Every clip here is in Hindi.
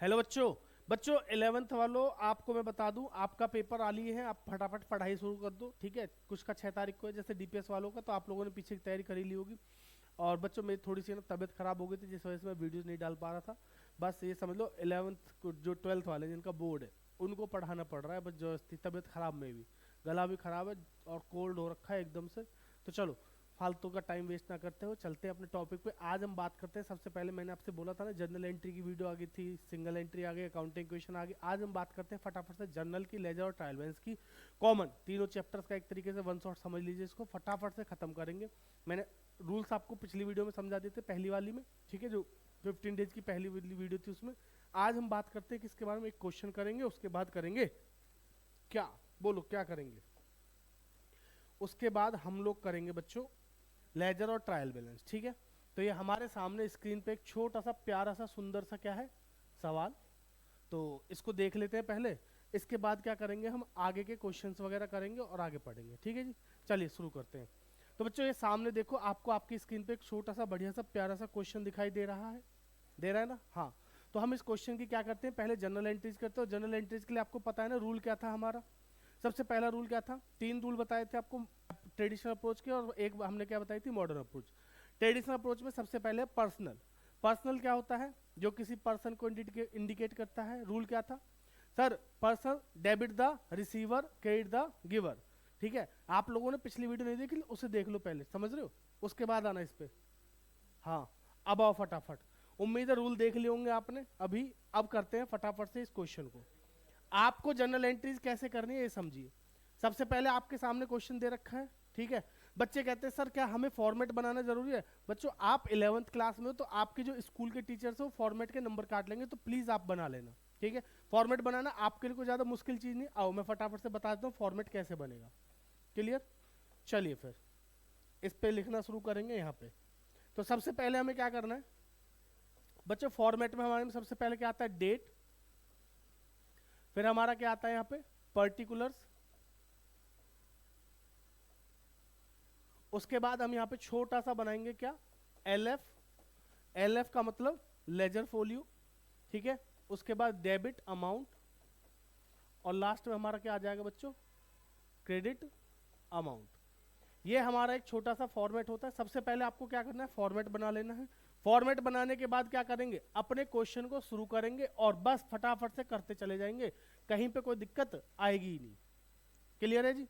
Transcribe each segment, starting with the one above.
हेलो बच्चों। बच्चों 11th वालों, आपको मैं बता दूं, आपका पेपर आ लिए हैं। आप फटाफट पढ़ाई शुरू कर दो, ठीक है। कुछ का 6 तारीख को है, जैसे डीपीएस वालों का, तो आप लोगों ने पीछे की तैयारी करी ली होगी। और बच्चों मेरी थोड़ी सी ना तबीयत खराब हो गई थी, जिस वजह से मैं वीडियोस नहीं डाल पा रहा था। बस ये समझ लो 11th को जो 12th वाले जिनका बोर्ड है उनको पढ़ाना पड़ रहा है, बस जो तबीयत खराब में भी, गला भी खराब है और कोल्ड हो रखा है एकदम से। तो चलो फालतू का टाइम वेस्ट ना करते हो, चलते हैं अपने टॉपिक पे। आज हम बात करते हैं, सबसे पहले मैंने आपसे बोला था ना जर्नल एंट्री की वीडियो आ गई थी, सिंगल एंट्री आ गई, अकाउंटिंग क्वेश्चन आ गए। आज हम बात करते हैं फटाफट से जर्नल की, लेजर और ट्रायल बैलेंस की, कॉमन तीनों चैप्टर्स का एक तरीके से वन शॉट समझ लीजिए, इसको फटाफट से खत्म करेंगे। मैंने रूल्स आपको पिछली वीडियो में समझा देते, पहली वाली में, ठीक है, जो 15 डेज की पहली वीडियो थी उसमें। आज हम बात करते हैं किसके बारे में, एक क्वेश्चन करेंगे, उसके बाद करेंगे क्या, बोलो क्या करेंगे। उसके बाद हम लोग करेंगे बच्चों लेजर और ट्रायल बैलेंस, ठीक है। तो ये हमारे सामने स्क्रीन पे एक छोटा सा प्यारा सा सुंदर सा क्या है, सवाल। तो इसको देख लेते हैं पहले, इसके बाद क्या करेंगे, हम आगे के क्वेश्चंस वगैरह करेंगे और आगे पढ़ेंगे, ठीक है जी। चलिए शुरू करते हैं। तो बच्चों ये सामने देखो, आपको आपकी स्क्रीन पे एक छोटा सा बढ़िया सा प्यारा सा क्वेश्चन दिखाई दे रहा है, दे रहा है ना, हाँ। तो हम इस क्वेश्चन की क्या करते हैं, पहले जनरल एंट्रीज करते हैं। जनरल एंट्रीज के लिए आपको पता है ना रूल क्या था हमारा। सबसे पहला रूल क्या था, 3 रूल बताए थे आपको ट्रेडिशनल अप्रोच के, और एक हमने क्या बताई थी, मॉडर्न अप्रोच। ट्रेडिशनल अप्रोच में सबसे पहले पर्सनल। पर्सनल क्या होता है, जो किसी पर्सन को इंडिकेट करता है। रूल क्या था sir, person debit the receiver, credit the giver, ठीक है। आप लोगों ने पिछली वीडियो नहीं देखी, उसे देख लो पहले, समझ रहे हो, उसके बाद आना इस पे। हाँ, अब आओ फटाफट। उम्मीद है रूल देख लिए होंगे आपने अभी। अब करते हैं फटाफट से इस क्वेश्चन को। आपको जनरल एंट्रीज कैसे करनी है ये समझिए। सबसे पहले आपके सामने क्वेश्चन दे रखा है, ठीक है। बच्चे कहते हैं सर क्या हमें फॉर्मेट बनाना जरूरी है। बच्चों आप 11th क्लास में हो, तो आपके जो स्कूल के टीचर्स हो फॉर्मेट के नंबर काट लेंगे, तो प्लीज आप बना लेना, ठीक है। फॉर्मेट बनाना आपके लिए कोई ज्यादा मुश्किल चीज नहीं। आओ मैं फटाफट से बता देता हूँ फॉर्मेट कैसे बनेगा, क्लियर। चलिए फिर इस पे लिखना शुरू करेंगे यहाँ पे। तो सबसे पहले हमें क्या करना है बच्चों, फॉर्मेट में हमारे में सबसे पहले क्या आता है, डेट। फिर हमारा क्या आता है यहाँ पे, पर्टिकुलर्स। उसके बाद हम यहाँ पे छोटा सा बनाएंगे क्या, एल एफ। एल एफ का मतलब लेजर फोलियो, ठीक है। उसके बाद डेबिट अमाउंट, और लास्ट में हमारा क्या आ जाएगा बच्चों, क्रेडिट अमाउंट। ये हमारा एक छोटा सा फॉर्मेट होता है। सबसे पहले आपको क्या करना है, फॉर्मेट बना लेना है। फॉर्मेट बनाने के बाद क्या करेंगे, अपने क्वेश्चन को शुरू करेंगे और बस फटाफट से करते चले जाएंगे, कहीं पे कोई दिक्कत आएगी ही नहीं। क्लियर है जी,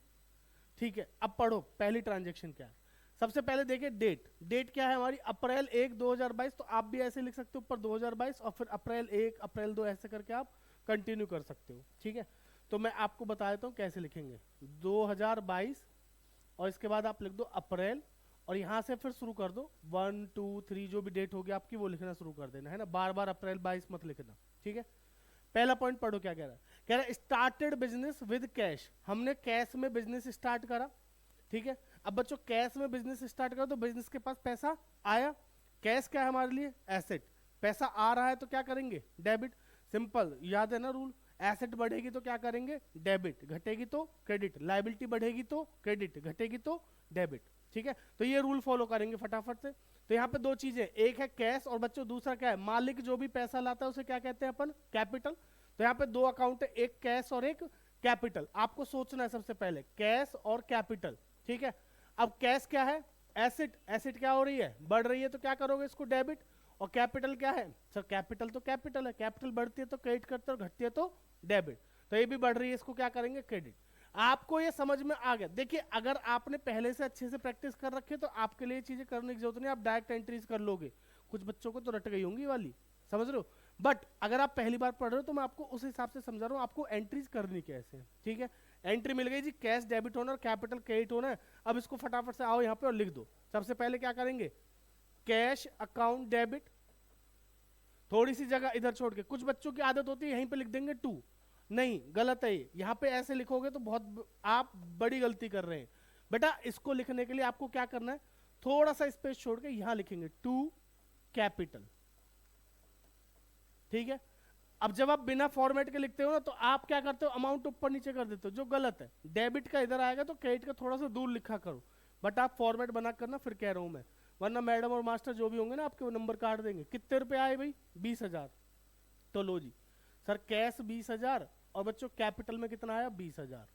ठीक है। अब पढ़ो पहली ट्रांजेक्शन क्या है। सबसे पहले देखिए डेट। डेट क्या है हमारी, अप्रैल 1 2022। तो आप भी ऐसे लिख सकते हो ऊपर 2022 और फिर अप्रैल 1 अप्रैल 2 ऐसे करके आप कंटिन्यू कर सकते हो, ठीक है। तो मैं आपको बता देता हूँ कैसे लिखेंगे, 2022 और इसके बाद आप लिख दो अप्रैल, और यहाँ से फिर शुरू कर दो 1 2 3 जो भी डेट होगी आपकी वो लिखना शुरू कर देना है ना, बार बार अप्रैल 22 मत लिखना, ठीक है। पहला पॉइंट पढ़ो क्या कह रहा है, कह रहा है स्टार्टेड बिजनेस विद कैश। हमने कैश में बिजनेस स्टार्ट करा, ठीक है। अब बच्चों कैश में बिजनेस स्टार्ट करो तो बिजनेस के पास पैसा आया। कैश क्या है हमारे लिए, एसेट। पैसा आ रहा है तो क्या करेंगे, डेबिट। सिंपल, याद है ना रूल, एसेट बढ़ेगी तो क्या करेंगे, डेबिट, घटेगी तो क्रेडिट, लाइबिलिटी बढ़ेगी तो क्रेडिट, घटेगी तो डेबिट, ठीक है। तो ये रूल फॉलो करेंगे फटाफट से। तो यहाँ पे दो चीजें, एक है कैश और बच्चों दूसरा क्या है, मालिक जो भी पैसा लाता है उसे क्या कहते हैं अपन, कैपिटल। तो यहाँ पे दो अकाउंट है, एक कैश और एक कैपिटल। आपको सोचना है सबसे पहले कैश और कैपिटल, ठीक है। अब कैश क्या है, एसेट। एसेट क्या हो रही है, बढ़ रही है, तो क्या करोगे इसको डेबिट। और कैपिटल क्या है सर, कैपिटल तो कैपिटल है, कैपिटल बढ़ती है तो क्रेडिट करते हैं और घटती है तो डेबिट। तो ये भी बढ़ रही है, इसको क्या करेंगे, क्रेडिट। आपको ये समझ में आ गया। देखिए अगर आपने पहले से अच्छे से प्रैक्टिस कर रखी है तो आपके लिए चीजें करने की जरूरत नहीं, आप डायरेक्ट एंट्रीज कर लोगे। कुछ बच्चों को तो रट गई होंगी वाली, समझ रहे हो। बट अगर आप पहली बार पढ़ रहे हो तो मैं आपको उस हिसाब से समझा रहा हूँ आपको एंट्रीज करनी कैसे है, ठीक है। एंट्री मिल गई जी, कैश डेबिट होना और कैपिटल क्रेडिट होना है। अब इसको फटाफट से आओ यहाँ पे और लिख दो। सबसे पहले क्या करेंगे, कैश अकाउंट डेबिट, थोड़ी सी जगह इधर छोड़ के। कुछ बच्चों की आदत होती है यहीं पे लिख देंगे 2, नहीं गलत है ये, यहाँ पे ऐसे लिखोगे तो बहुत आप बड़ी गलती कर रहे हैं। बेटा इसको लिखने के लिए आपको क्या करना है, थोड़ा सा स्पेस छोड़ के यहां लिखेंगे 2 कैपिटल, ठीक है। अब जब आप बिना फॉर्मेट के लिखते हो ना तो आप क्या करते हो, अमाउंट ऊपर नीचे कर देते हो, जो गलत है। डेबिट का इधर आएगा तो क्रेडिट का थोड़ा सा दूर लिखा करो। बट आप फॉर्मेट बना करना, फिर कह रहा हूं मैं, वरना मैडम और मास्टर जो भी होंगे ना आपके वो नंबर काट देंगे। कितने रुपए आए भाई, 20,000, तो लो जी सर, कैश 20,000 और बच्चों कैपिटल में कितना आया 20,000,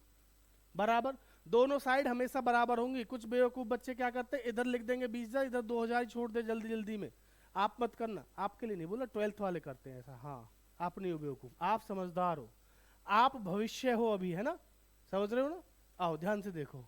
बराबर। दोनों साइड हमेशा बराबर होंगी। कुछ बेवकूफ बच्चे क्या करते हैं, इधर लिख देंगे 20,000, इधर 2,000 ही छोड़ दे जल्दी जल्दी में। आप मत करना, आपके लिए नहीं बोला, 12th वाले करते हैं ऐसा। हाँ, आप नहीं हो बेवकूफ, आप समझदार हो, आप भविष्य हो अभी, है ना, समझ रहे हो ना। आओ ध्यान से देखो।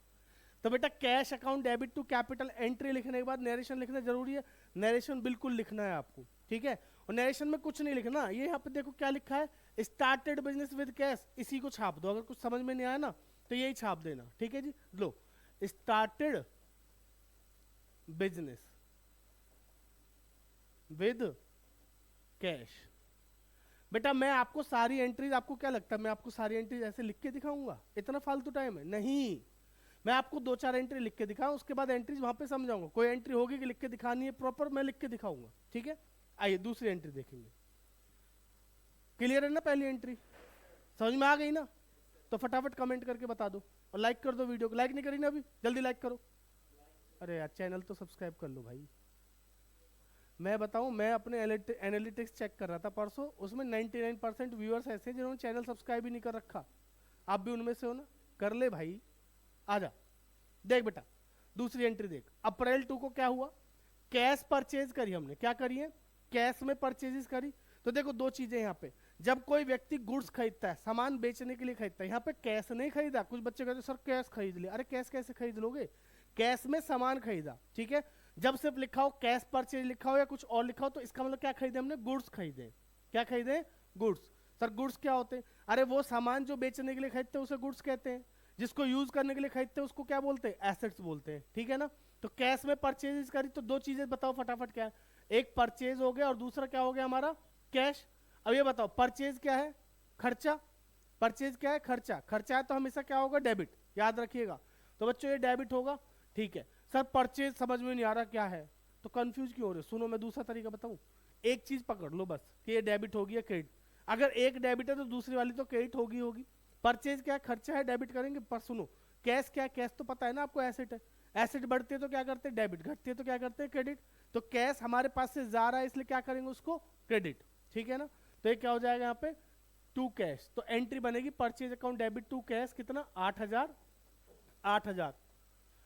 तो बेटा cash account debit to capital entry लिखने के बाद नरेशन लिखना जरूरी है। नरेशन बिल्कुल लिखना है आपको, ठीक है। और नरेशन में कुछ नहीं लिखना, ये यहाँ पे देखो क्या लिखा है, स्टार्टेड बिजनेस विद कैश, इसी को छाप दो। अगर कुछ समझ में नहीं आया ना तो यही छाप देना, ठीक है जी। लो, स्टार्टेड बिजनेस विद कैश। बेटा मैं आपको सारी एंट्रीज, आपको क्या लगता है मैं आपको सारी एंट्रीज ऐसे लिख के दिखाऊंगा? इतना फालतू टाइम है नहीं। मैं आपको 2-4 एंट्री लिख के दिखाऊं, उसके बाद एंट्रीज वहां पे समझाऊंगा। कोई एंट्री होगी कि लिख के दिखानी है प्रॉपर, मैं लिख के दिखाऊंगा, ठीक है। आइए दूसरी एंट्री देखेंगे। क्लियर है ना? पहली एंट्री समझ में आ गई ना? तो फटाफट कमेंट करके बता दो और लाइक कर दो वीडियो को। लाइक नहीं करी ना अभी? जल्दी लाइक करो। अरे यार चैनल तो सब्सक्राइब कर लो भाई। मैं बताऊं, मैं अपने एनालिटिक्स चेक कर रहा था परसों, उसमें 99% व्यूअर्स ऐसे हैं जिन्होंने चैनल सब्सक्राइब ही नहीं कर रखा। आप भी उनमें से हो ना? कर ले भाई, आजा। देख बेटा दूसरी एंट्री देख। अप्रैल 2 को क्या हुआ, कैश परचेज करी हमने। क्या करी है? कैश में परचेजेस करी। तो देखो दो चीजें यहाँ पे, जब कोई व्यक्ति गुड्स खरीदता है, सामान बेचने के लिए खरीदता है, यहाँ पे कैश नहीं खरीदा। कुछ बच्चे कहते हैं सर कैश खरीद लिया। अरे कैश कैसे खरीद लोगे? कैश में सामान खरीदा, ठीक है। जब सिर्फ लिखा हो कैश परचेज लिखा हो या कुछ और लिखा हो तो इसका मतलब क्या खरीदे हमने? गुड्स खरीदे। क्या खरीदे? गुड्स। सर गुड्स क्या होते हैं? अरे वो सामान जो बेचने के लिए खरीदते हैं उसे गुड्स कहते हैं, जिसको यूज करने के लिए खरीदते हैं उसको क्या बोलते हैं? एसेट्स बोलते हैं, ठीक है ना। तो कैश में परचेज करी तो दो चीजें बताओ फटाफट क्या है। एक परचेज हो गया और दूसरा क्या हो गया हमारा? कैश। अब ये बताओ परचेज क्या है? खर्चा। परचेज क्या है? खर्चा। खर्चा है तो हमेशा क्या होगा? डेबिट, याद रखिएगा। तो बच्चों ये डेबिट होगा, ठीक है। सर परचेज समझ में नहीं आ रहा क्या है, तो कंफ्यूज क्यों हो रहे हो? सुनो मैं दूसरा तरीका बताऊं। एक चीज पकड़ लो बस कि ये डेबिट होगी या क्रेडिट। अगर एक डेबिट है तो दूसरी वाली तो क्रेडिट होगी। परचेज क्या है? खर्चा है, डेबिट करेंगे। पर सुनो कैश क्या है? कैश तो पता है ना आपको, एसेट है। एसेट बढ़ती है तो क्या करते हैं? डेबिट। घटती है तो क्या करते हैं? क्रेडिट। तो कैश हमारे पास से जा रहा है इसलिए क्या करेंगे? उसको क्रेडिट, ठीक है ना। तो ये क्या हो जाएगा यहाँ पे? To cash. तो एंट्री बनेगी purchase account debit to cash, कितना? 8,000। 8,000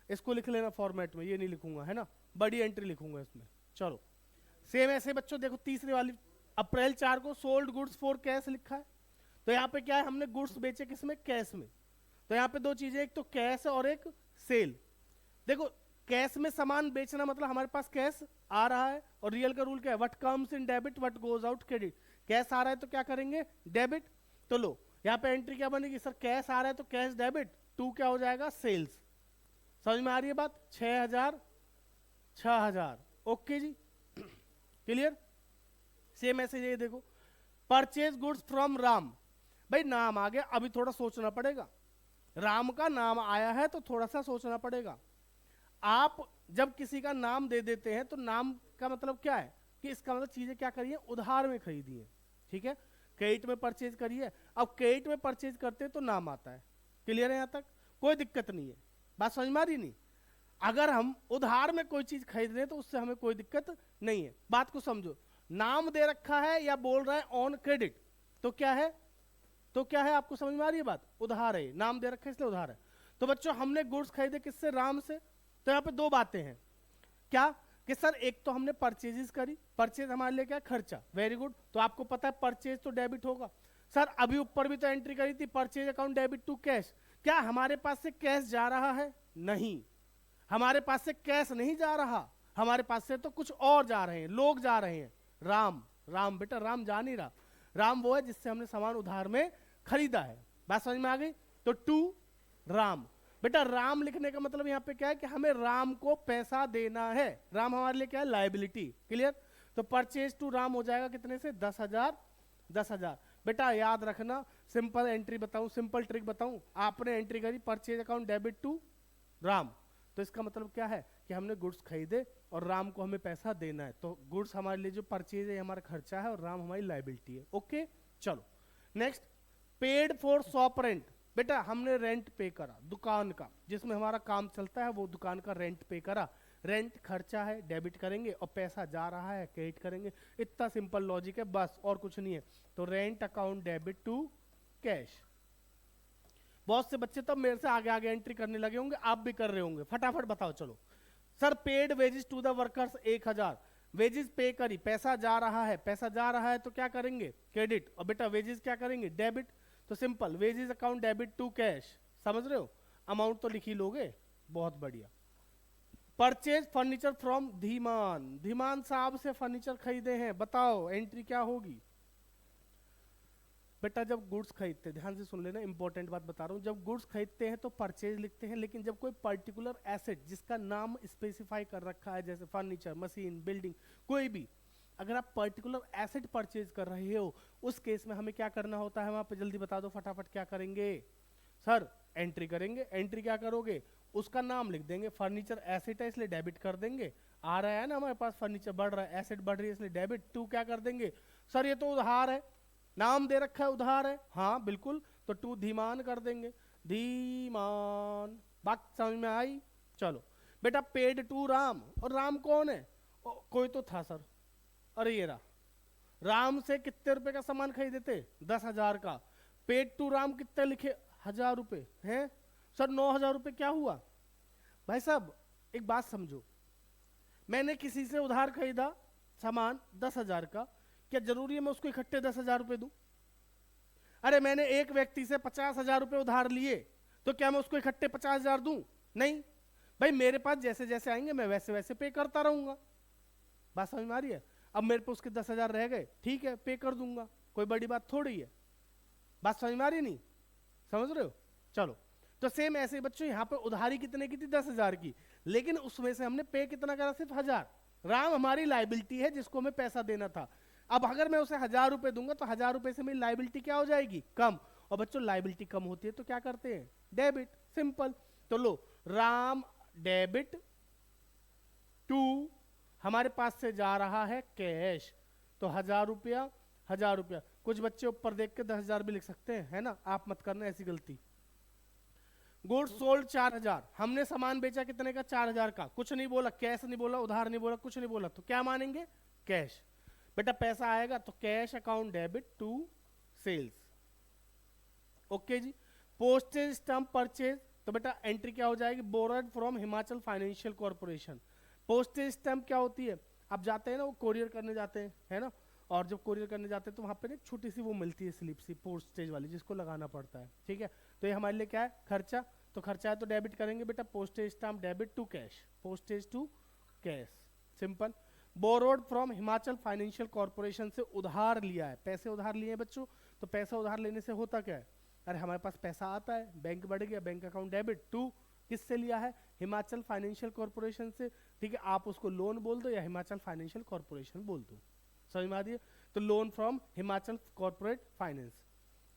इसको लिख लेना फॉर्मेट में, ये नहीं लिखूंगा, है ना, बड़ी एंट्री लिखूंगा इसमें। चलो सेम ऐसे बच्चों देखो तीसरी वाली, अप्रैल 4 को सोल्ड गुड्स फॉर कैश लिखा है। तो यहाँ पे क्या है? हमने गुड्स बेचे किसमें? कैश में। तो यहाँ पे दो चीजें, एक तो कैश और एक सेल। देखो कैश में सामान बेचना मतलब हमारे पास कैश आ रहा है, और रियल का रूल क्या है? What comes in debit what goes out credit. Cash आ रहा है तो क्या करेंगे? डेबिट। तो लो यहाँ पे एंट्री क्या बनेगी? सर कैश आ रहा है तो कैश डेबिट, टू क्या हो जाएगा? सेल्स। समझ में आ रही है बात? 6,000 6,000, ओके जी, क्लियर। सेम ऐसे ये देखो परचेज गुड्स फ्रॉम राम। भाई नाम आ गया, अभी थोड़ा सोचना पड़ेगा। राम का नाम आया है तो थोड़ा सा सोचना पड़ेगा। आप जब किसी का नाम दे देते हैं तो नाम का मतलब क्या है कि इसका मतलब चीजें क्या करिए? उधार में खरीदी है, ठीक है। क्रेडिट में परचेज करिए। अब क्रेडिट में परचेज करते हैं तो नाम आता है। क्लियर है? यहां तक कोई दिक्कत नहीं है, बात समझ में आ रही नहीं? अगर हम उधार में कोई चीज खरीद रहे हैं तो उससे हमें कोई दिक्कत नहीं है। बात को समझो, नाम दे रखा है या बोल रहा है ऑन क्रेडिट, तो क्या है? तो क्या है? आपको समझ में आ रही है बात? उधार है, नाम दे रखा है इसलिए उधार है। तो बच्चों हमने गुड्स खरीदे किससे? राम से। तो यहाँ पे दो बातें हैं, क्या कि सर एक तो हमने परचेजेस करी, परचेज हमारे लिए क्या? खर्चा। Very good. तो आपको पता है परचेज तो डेबिट होगा। सर अभी ऊपर भी तो एंट्री करी थी purchase account debit to cash. क्या हमारे पास से कैश जा रहा है? नहीं, हमारे पास से कैश नहीं जा रहा, हमारे पास से तो कुछ और जा रहे हैं, लोग जा रहे हैं। राम, राम बेटा राम जा नहीं रहा। राम वो है जिससे हमने सामान उधार में खरीदा है। बात समझ में आ गई? तो टू राम। बेटा राम लिखने का मतलब यहाँ पे क्या है कि हमें राम को पैसा देना है। राम हमारे लिए क्या है? लायबिलिटी। क्लियर। तो परचेज टू राम हो जाएगा कितने से? 10,000। 10,000 बेटा याद रखना। सिंपल एंट्री बताऊं, सिंपल ट्रिक बताऊं। आपने एंट्री करी purchase account debit to Ram, तो इसका मतलब क्या है कि हमने गुड्स खरीदे और राम को हमें पैसा देना है। तो गुड्स हमारे लिए जो परचेज है हमारा खर्चा है और राम हमारी लायबिलिटी है। ओके चलो next, paid for shop rent. बेटा हमने रेंट पे करा दुकान का, जिसमें हमारा काम चलता है, वो दुकान का रेंट पे करा। रेंट खर्चा है, डेबिट करेंगे, और पैसा जा रहा है, क्रेडिट करेंगे। इतना सिंपल लॉजिक है, बस और कुछ नहीं है। तो rent account debit to cash. बहुत से बच्चे तब मेरे से आगे आगे एंट्री करने लगे होंगे, आप भी कर रहे होंगे, फटाफट बताओ। चलो sir, paid wages to the workers 1000, wages pay करी, पैसा जा रहा है, पैसा जा रहा है तो क्या करेंगे, क्रेडिट, और बेटा वेजेस क्या करेंगे, डेबिट। तो simple, wages account debit to cash, समझ रहे हो, अमाउंट तो लिख ही लोगे, बहुत बढ़िया। Purchase furniture from Dhiman, Dhiman साहब से फर्नीचर खरीदे हैं, बताओ एंट्री क्या होगी। बेटा जब गुड्स खरीदते हैं, ध्यान से सुन लेना, इंपॉर्टेंट बात बता रहा हूँ, जब गुड्स खरीदते हैं तो परचेज लिखते हैं, लेकिन जब कोई पर्टिकुलर एसेट जिसका नाम स्पेसिफाई कर रखा है, जैसे फर्नीचर, मशीन, बिल्डिंग, कोई भी, अगर आप पर्टिकुलर एसेट परचेज कर रहे हो, उस केस में हमें क्या करना होता है, वहां पे जल्दी बता दो फटाफट, क्या करेंगे सर, एंट्री करेंगे। एंट्री क्या करोगे, उसका नाम लिख देंगे, फर्नीचर एसेट है इसलिए डेबिट कर देंगे, आ रहा है ना हमारे पास, फर्नीचर बढ़ रहा है, एसेट बढ़ रही है इसलिए डेबिट। टू क्या कर देंगे, सर ये तो उधार है, नाम दे रखा है उधार है, हाँ बिल्कुल, तो टू धीमान कर देंगे, धीमान। बात समझ में आई। चलो बेटा, पेड टू राम, और राम कौन है, कोई तो था सर, अरे ये रहा, राम से कितने रुपए का सामान खरीदे थे, 10,000 का, पेड टू राम कितने लिखे, 1000 रुपए हैं सर, 9,000 रुपए क्या हुआ। भाई साहब एक बात समझो, मैंने किसी से उधार खरीदा सामान 10,000 का, क्या जरूरी है मैं उसको इकट्ठे 10,000 रुपए दूं। अरे मैंने एक व्यक्ति से 50,000 रुपए उधार लिए, तो क्या मैं उसको इकट्ठे 50,000 दूं, नहीं भाई, मेरे पास जैसे जैसे आएंगे मैं वैसे वैसे पे करता रहूंगा। बात समझ में आ रही है। अब मेरे पे उसके 10,000 रह गए, ठीक है पे कर दूंगा, कोई बड़ी बात थोड़ी है। बात समझ में आ रही नहीं, समझ रहे हो। चलो तो सेम ऐसे ही बच्चों, यहाँ पे उधारी कितने की थी, 10,000 की, लेकिन उसमें से हमने पे कितना करा, सिर्फ 1000। राम हमारी लाइबिलिटी है जिसको हमें पैसा देना था। अब अगर मैं उसे 1000 रुपए दूंगा तो 1000 रुपए से मेरी लाइबिलिटी क्या हो जाएगी, कम। और बच्चों लाइबिलिटी कम होती है तो क्या करते हैं, डेबिट, सिंपल। तो लो, राम डेबिट टू, हमारे पास से जा रहा है कैश, तो 1000 रुपया, 1000 रुपया। कुछ बच्चे ऊपर देख के 10,000 भी लिख सकते हैं, है ना, आप मत करना ऐसी गलती। गुड्स सोल्ड 4000, हमने सामान बेचा कितने का, 4000 का, कुछ नहीं बोला, कैश नहीं बोला, उधार नहीं बोला, कुछ नहीं बोला, तो क्या मानेंगे, कैश। बेटा पैसा आएगा तो cash account debit to sales, okay जी। पोस्टेज स्टैम्प परचेज, तो बेटा एंट्री क्या हो जाएगी, borrowed from Himachal financial corporation. Postage stamp क्या होती है, आप जाते हैं ना, वो कोरियर करने जाते हैं, है ना, और जब कोरियर करने जाते हैं तो वहाँ पे ना छोटी सी वो मिलती है स्लिप सी, पोस्टेज वाली, जिसको लगाना पड़ता है, ठीक है। तो ये हमारे लिए क्या है, खर्चा, तो खर्चा है तो डेबिट करेंगे बेटा, postage stamp debit to cash, postage to cash, simple. Borrowed from Himachal financial corporation से उधार लिया है, पैसे उधार लिए हैं बच्चों, तो पैसा उधार लेने से होता क्या है, अरे हमारे पास पैसा आता है, बैंक बढ़ गया, बैंक अकाउंट डेबिट टू, किससे लिया है, हिमाचल फाइनेंशियल कॉर्पोरेशन से, ठीक है। आप उसको लोन बोल दो या हिमाचल फाइनेंशियल कॉर्पोरेशन बोल दो, समझ में आ रही है। तो loan from Himachal corporate finance,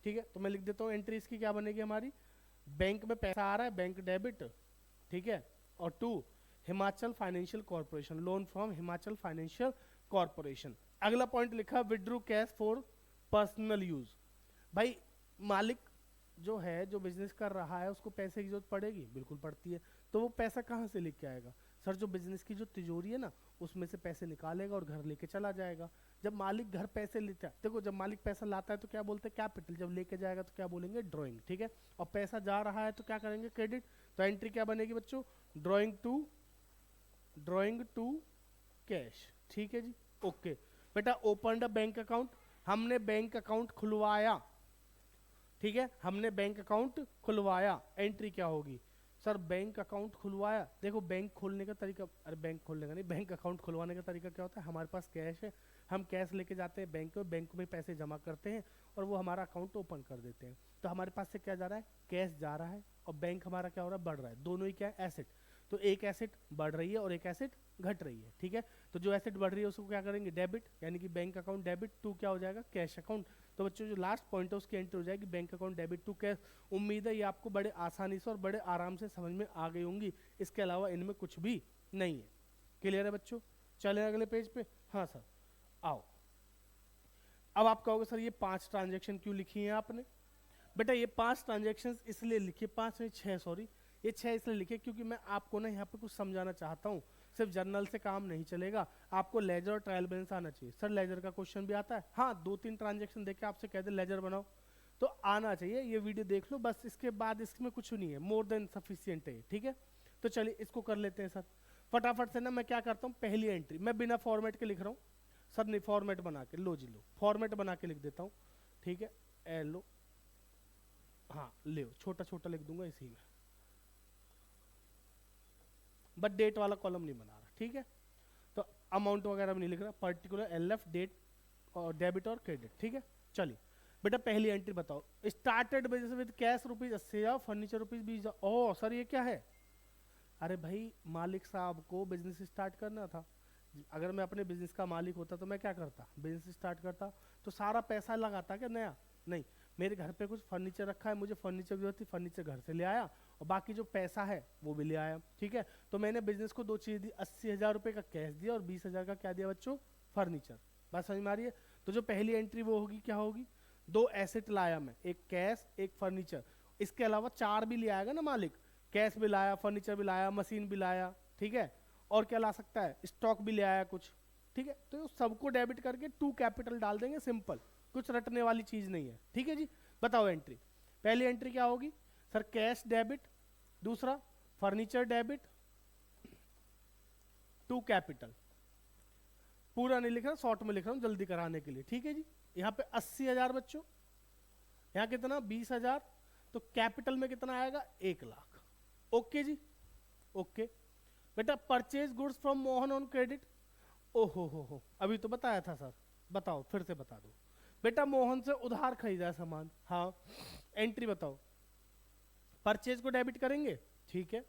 ठीक है। तो मैं लिख देता हूँ एंट्री इसकी क्या बनेगी हमारी, बैंक में पैसा आ रहा है, बैंक डेबिट, ठीक है, और to Himachal financial corporation, loan from Himachal financial corporation. अगला पॉइंट लिखा withdrew cash for personal use. भाई मालिक जो है, जो बिजनेस कर रहा है, उसको पैसे की जरूरत पड़ेगी, बिल्कुल पड़ती है, तो वो पैसा कहाँ से लेके आएगा, सर जो बिजनेस की जो तिजोरी है ना, उसमें से पैसे निकालेगा और घर लेके चला जाएगा। जब मालिक घर पैसे लेता है, देखो जब मालिक पैसा लाता है तो क्या बोलते हैं, कैपिटल, जब लेके जाएगा तो क्या बोलेंगे, ड्राइंग, ठीक है। और पैसा जा रहा है तो क्या करेंगे, क्रेडिट। तो एंट्री क्या बनेगी बच्चों, ड्राइंग टू कैश, ठीक है जी, ओके। बेटा ओपन द बैंक अकाउंट, हमने बैंक अकाउंट खुलवाया, ठीक है, हमने बैंक अकाउंट खुलवाया, एंट्री क्या होगी, सर बैंक अकाउंट खुलवाया। देखो बैंक खोलने का तरीका, अरे बैंक खोलने का नहीं, बैंक अकाउंट खुलवाने का तरीका क्या होता है, हमारे पास कैश है, हम कैश लेके जाते हैं बैंक में, बैंक में पैसे जमा करते हैं और वो हमारा अकाउंट ओपन कर देते हैं। तो हमारे पास से क्या जा रहा है, कैश जा रहा है, और बैंक हमारा क्या हो रहा है, बढ़ रहा है, दोनों ही क्या है, एसेट। तो एक एसेट बढ़ रही है और एक एसेट घट रही है, ठीक है। तो जो एसेट बढ़ रही है उसको क्या करेंगे, डेबिट, यानी कि बैंक अकाउंट डेबिट टू क्या हो जाएगा, कैश अकाउंट। तो बच्चों जो लास्ट पॉइंट है उसकी एंट्री हो जाएगी bank account debit to cash. उम्मीद है ये आपको बड़े आसानी से और बड़े आराम से समझ में आ गई होंगी, इसके अलावा इनमें कुछ भी नहीं है। क्लियर है बच्चों, चले अगले पेज पे। हाँ सर आओ, अब आप कहोगे सर ये 5 ट्रांजेक्शन क्यों लिखी है आपने। बेटा ये 5 ट्रांजेक्शन इसलिए लिखी, 5 नहीं 6 सॉरी, ये 6 इसलिए लिखे क्योंकि मैं आपको ना यहाँ पे कुछ समझाना चाहता हूँ। सिर्फ जर्नल से काम नहीं चलेगा, आपको लेजर और ट्रायल बैलेंस आना चाहिए। सर लेजर का क्वेश्चन भी आता है, हाँ 2-3 ट्रांजेक्शन देके आपसे कह दे लेजर बनाओ तो आना चाहिए, ये वीडियो देख लो बस, इसके बाद इसमें कुछ नहीं है, मोर देन सफिशियंट है, ठीक है। तो चलिए इसको कर लेते हैं सर फटाफट से ना। मैं क्या करता हूँ, पहली एंट्री मैं बिना फॉर्मेट के लिख रहा हूँ सर, नहीं फॉर्मेट बना के, लो जी लो फॉर्मेट बना के लिख देता हूँ, ठीक है। लो हाँ ले छोटा छोटा लिख दूंगा इसी में, बट डेट वाला कॉलम नहीं बना रहा, ठीक है। तो अमाउंट वगैरह भी नहीं लिख रहा, पर्टिकुलर एलएफ डेट और डेबिट और क्रेडिट, ठीक है। चलिए बेटा पहली एंट्री बताओ, started business with cash rupees 80,000, furniture rupees 20,000। Oh sir ये क्या है, अरे भाई मालिक साहब को बिजनेस स्टार्ट करना था। अगर मैं अपने बिजनेस का मालिक होता तो मैं क्या करता, बिजनेस स्टार्ट करता तो सारा पैसा लगाता क्या नया, नहीं मेरे घर पे कुछ फर्नीचर रखा है, मुझे फर्नीचर की जरूरत थी, फर्नीचर घर से ले आया और बाकी जो पैसा है वो भी ले आया, ठीक है। तो मैंने बिजनेस को दो चीज दी, 80,000 रुपये का कैश दिया और 20,000 का क्या दिया बच्चों, फर्नीचर। बात समझ में आ रही है। तो जो पहली एंट्री वो होगी क्या होगी, दो एसेट लाया मैं, एक कैश एक फर्नीचर, इसके अलावा चार भी ले आएगा ना मालिक, कैश भी लाया, फर्नीचर भी लाया, मशीन भी लाया, ठीक है। और क्या ला सकता है, स्टॉक भी ले आया कुछ, ठीक है। तो सबको डेबिट करके टू कैपिटल डाल देंगे, सिंपल, कुछ रटने वाली चीज नहीं है, ठीक है जी। बताओ एंट्री, पहली एंट्री क्या होगी सर, कैश डेबिट, दूसरा फर्नीचर डेबिट, टू कैपिटल। पूरा नहीं लिख रहा, शॉर्ट में लिख रहा हूं जल्दी कराने के लिए, ठीक है जी। यहाँ पे 80,000 बच्चों, यहाँ कितना 20,000, तो कैपिटल में कितना आएगा 1 लाख। ओके जी, ओके बेटा। Purchase goods from Mohan on credit, ओहो हो, अभी तो बताया था सर, बताओ फिर से बता दो बेटा। मोहन से उधार खरीदा सामान, हाँ एंट्री बताओ। परचेज को डेबिट करेंगे, ठीक है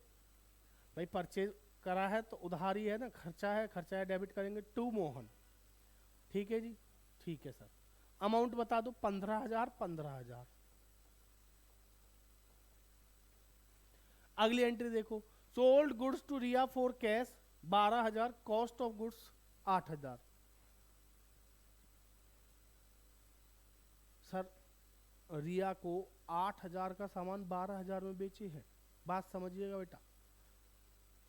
भाई, परचेज करा है तो उधार ही है ना, खर्चा है डेबिट करेंगे टू मोहन, ठीक है जी, ठीक है सर। अमाउंट बता दो 15,000 15,000। अगली एंट्री देखो, sold goods to Riya for cash 12,000, cost of goods 8,000। Sir Riya को 8,000 का सामान 12,000 में बेचे हैं, बात समझिएगा बेटा।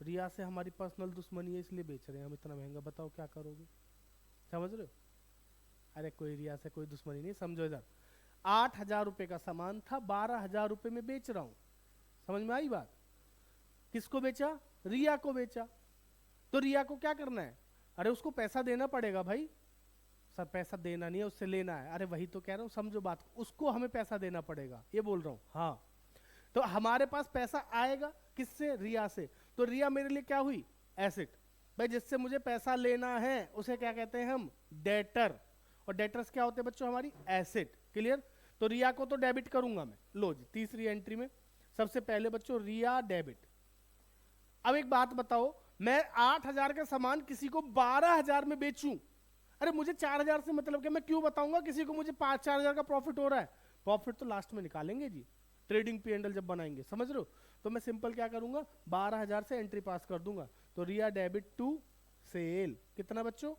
रिया से हमारी पर्सनल दुश्मनी है इसलिए बेच रहे हैं हम इतना महंगा, बताओ क्या करोगे, समझ रहे हो। अरे कोई रिया से कोई दुश्मनी नहीं, समझो इधर 8,000 रुपए का सामान था, 12,000 रुपए में बेच रहा हूं, समझ में आई बात। किसको बेचा, रिया को बेचा। तो रिया को क्या करना है, अरे उसको पैसा देना पड़ेगा भाई। सर पैसा देना नहीं है, उससे लेना है, अरे वही तो कह रहा हूँ, समझो बात, उसको हमें पैसा देना पड़ेगा, ये बोल रहा हूँ। हाँ तो हमारे पास पैसा आएगा किससे, रिया से। तो रिया मेरे लिए क्या हुई, एसेट भाई, जिससे मुझे पैसा लेना है उसे क्या कहते हैं हम, डेटर। और डेटर्स क्या होते हैं बच्चों, हमारी एसेट, क्लियर। तो रिया को तो डेबिट करूंगा मैं, लो जी तीसरी एंट्री में सबसे पहले बच्चों रिया डेबिट। अब एक बात बताओ, मैं 8,000 का सामान किसी को 12,000 में बेचूं, अरे मुझे 4,000 से मतलब क्या, मैं क्यों बताऊंगा किसी को मुझे 5-4,000 का प्रॉफिट हो रहा है। प्रॉफिट तो लास्ट में निकालेंगे जी, ट्रेडिंग P&L जब बनाएंगे, समझ रहे हो। तो मैं सिंपल क्या करूंगा, 12,000 से एंट्री पास कर दूंगा। तो रिया डेबिट टू सेल, कितना बच्चों,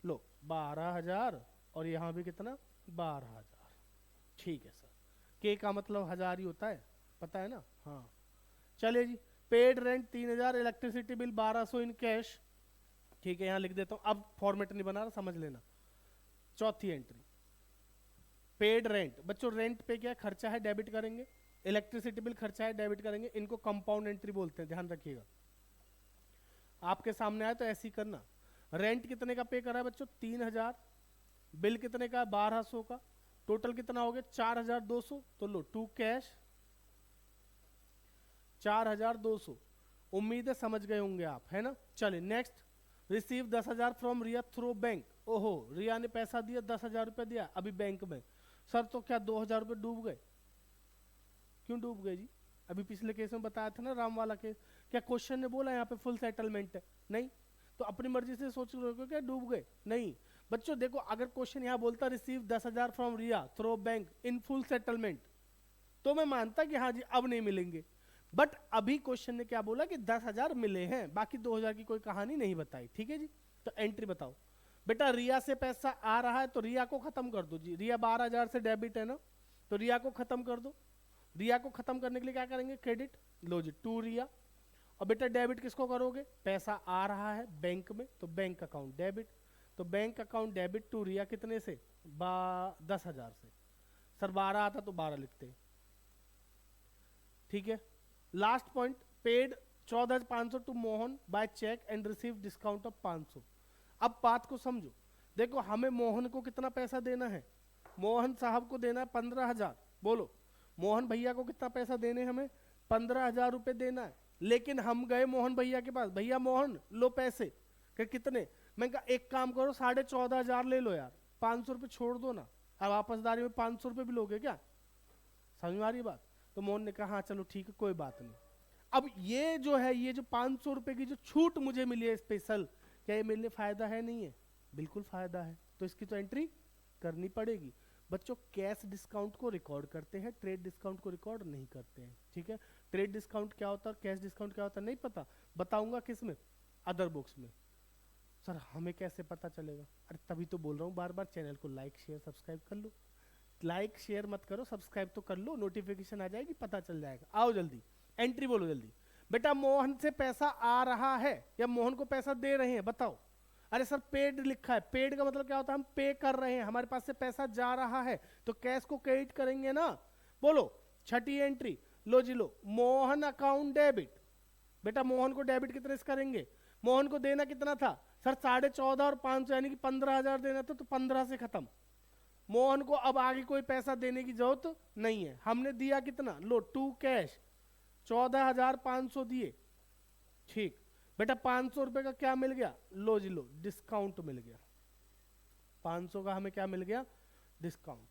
लो 12,000, और यहां भी कितना 12,000, ठीक है सर। के का मतलब 1000 ही होता है, पता है ना, हाँ। चलिए जी, paid rent 3,000, electricity bill 1,200 in cash, ठीक है यहां लिख देता हूं, अब फॉर्मेट नहीं बना रहा, समझ लेना। चौथी एंट्री पेड रेंट, बच्चों रेंट पे क्या खर्चा है डेबिट करेंगे, इलेक्ट्रिसिटी बिल खर्चा है डेबिट करेंगे, इनको कंपाउंड एंट्री बोलते हैं, ध्यान रखिएगा। आपके सामने आए तो ऐसे ही करना। रेंट कितने का पे करा है बच्चों, 3,000, बिल कितने का 1,200 का, टोटल कितना हो गया 4,200। तो लो टू कैश 4,200, उम्मीद है समझ गए होंगे आप, है ना। चलिए next, receive 10,000 from Riya through bank. ओहो रिया ने पैसा दिया, 10,000 रुपए दिया अभी बैंक में। सर तो क्या 2,000 रुपए डूब गए, क्यों डूब गए जी, अभी पिछले केस में बताया था ना राम वाला केस, क्या क्वेश्चन ने बोला यहाँ पे फुल सेटलमेंट है, नहीं। तो अपनी मर्जी से सोच रहे हो क्या डूब गए, नहीं। बच्चों देखो अगर क्वेश्चन यहाँ बोलता receive 10,000 from Riya through bank in full settlement, तो मैं मानता कि हाँ जी अब नहीं मिलेंगे। बट अभी क्वेश्चन ने क्या बोला कि 10,000 मिले हैं, बाकी 2,000 की कोई कहानी नहीं बताई, ठीक है जी। तो एंट्री बताओ बेटा, रिया से पैसा आ रहा है तो रिया को खत्म कर दो जी, रिया 12,000 से डेबिट है ना, तो रिया को खत्म कर दो। रिया को खत्म करने के लिए क्या करेंगे, क्रेडिट, लो जी टू रिया, और बेटा डेबिट किसको करोगे, पैसा आ रहा है बैंक में तो बैंक अकाउंट डेबिट, तो बैंक अकाउंट डेबिट टू रिया कितने से 10,000 से। सर 12 आता तो 12 लिखते हैं, ठीक है। Last point, paid 14,500 to Mohan by cheque and receive discount of 500। अब बात को समझो, देखो हमें मोहन को कितना पैसा देना है, मोहन साहब को देना है 15,000, बोलो मोहन भैया को कितना पैसा देने हमें 15,000 रुपए देना है। लेकिन हम गए मोहन भैया के पास, भैया मोहन लो पैसे, कि कितने, मैं कहा एक काम करो 14,500 ले लो यार, 500 रुपये छोड़ दो ना, अब वापसदारी में 500 रुपये भी लोगे क्या, समझ में आ रही बात। तो मोहन ने कहा हाँ चलो ठीक है कोई बात नहीं। अब ये जो है, ये जो 500 रुपये की जो छूट मुझे मिली है स्पेशल, क्या ये मेरे लिए फायदा है, नहीं है, बिल्कुल फायदा है, तो इसकी तो एंट्री करनी पड़ेगी। बच्चों कैश डिस्काउंट को रिकॉर्ड करते हैं, ट्रेड डिस्काउंट को रिकॉर्ड नहीं करते हैं, ठीक है। ट्रेड डिस्काउंट क्या होता है, कैश डिस्काउंट क्या होता है नहीं पता, बताऊंगा किस में, अदर बुक्स में। सर हमें कैसे पता चलेगा, अरे तभी तो बोल रहा हूँ बार बार, चैनल को लाइक शेयर सब्सक्राइब कर लो, लाइक शेयर मत करो सब्सक्राइब तो कर लो, नोटिफिकेशन आ जाएगी पता चल जाएगा। आओ जल्दी एंट्री बोलो जल्दी। बेटा मोहन से पैसा आ रहा है या मोहन को पैसा दे रहे हैं, बताओ। अरे सर पेड लिखा है, पेड का मतलब क्या होता है, हम पे कर रहे हैं, हमारे पास से पैसा जा रहा है तो कैश को क्रेडिट करेंगे ना, बोलो। छठी एंट्री लो जी लो, मोहन अकाउंट डेबिट, बेटा मोहन को डेबिट कितने से करेंगे, मोहन को देना कितना था सर 14,500 और 500 यानी कि 15,000 देना था, तो 15 से खत्म। मोहन को अब आगे कोई पैसा देने की जरूरत नहीं है, हमने दिया कितना, लो टू कैश 14,500 दिए, ठीक। बेटा 500 रुपए का क्या मिल गया, लो जी लो डिस्काउंट मिल गया, 500 का हमें क्या मिल गया, डिस्काउंट।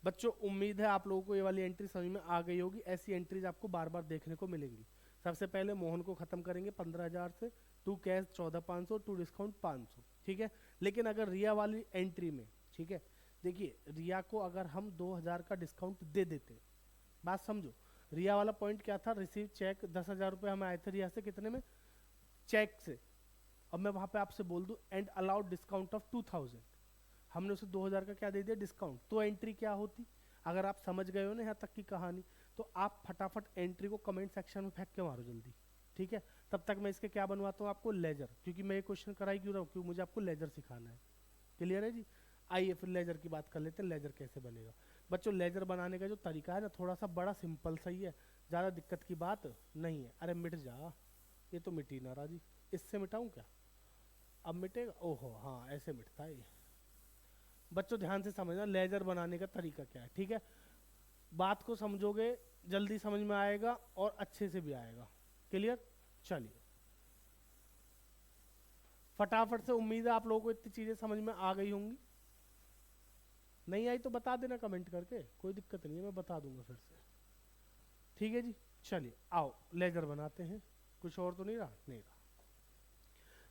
बच्चों उम्मीद है आप लोगों को ये वाली एंट्री समझ में आ गई होगी, ऐसी एंट्रीज आपको बार बार देखने को मिलेंगी। सबसे पहले मोहन को खत्म करेंगे 15,000 से, टू कैश 14,500, टू डिस्काउंट 500, ठीक है। लेकिन अगर रिया वाली एंट्री में, ठीक है, देखिए रिया को अगर हम 2,000 का डिस्काउंट दे देते, बात समझो, रिया वाला पॉइंट क्या था, रिसीव चेक 10,000 रुपये हमें आए थे रिया से, कितने में, चेक से। अब मैं वहां पे आपसे बोल दूं एंड अलाउड डिस्काउंट ऑफ 2,000, हमने उसे 2,000 का क्या दे दिया डिस्काउंट, तो एंट्री क्या होती। अगर आप समझ गए हो ना यहाँ तक की कहानी, तो आप फटाफट एंट्री को कमेंट सेक्शन में फेंक के मारो जल्दी, ठीक है। तब तक मैं इसके क्या बनवाता हूँ आपको, लेजर, क्योंकि मैं ये क्वेश्चन कराई क्यों रहा हूँ, क्योंकि मुझे आपको लेजर सिखाना है। क्लियर है जी, आइए फिर लेजर की बात कर लेते हैं, लेजर कैसे बनेगा। बच्चों लेजर बनाने का जो तरीका है ना, थोड़ा सा बड़ा सिंपल सही है, ज़्यादा दिक्कत की बात नहीं है। अरे मिट जा, ये तो मिट ही ना रहा जी, इससे मिटाऊं क्या, अब मिटेगा, ओहो हाँ ऐसे मिटता है ये। बच्चों ध्यान से समझना लेजर बनाने का तरीका क्या है, ठीक है। बात को समझोगे जल्दी समझ में आएगा और अच्छे से भी आएगा। क्लियर, चलिए फटाफट से, उम्मीद है आप लोगों को इतनी चीजें समझ में आ गई होंगी, नहीं आई तो बता देना कमेंट करके, कोई दिक्कत नहीं है, मैं बता दूंगा फिर से, ठीक है जी। चलिए आओ लेजर बनाते हैं, कुछ और तो नहीं रहा, नहीं रहा।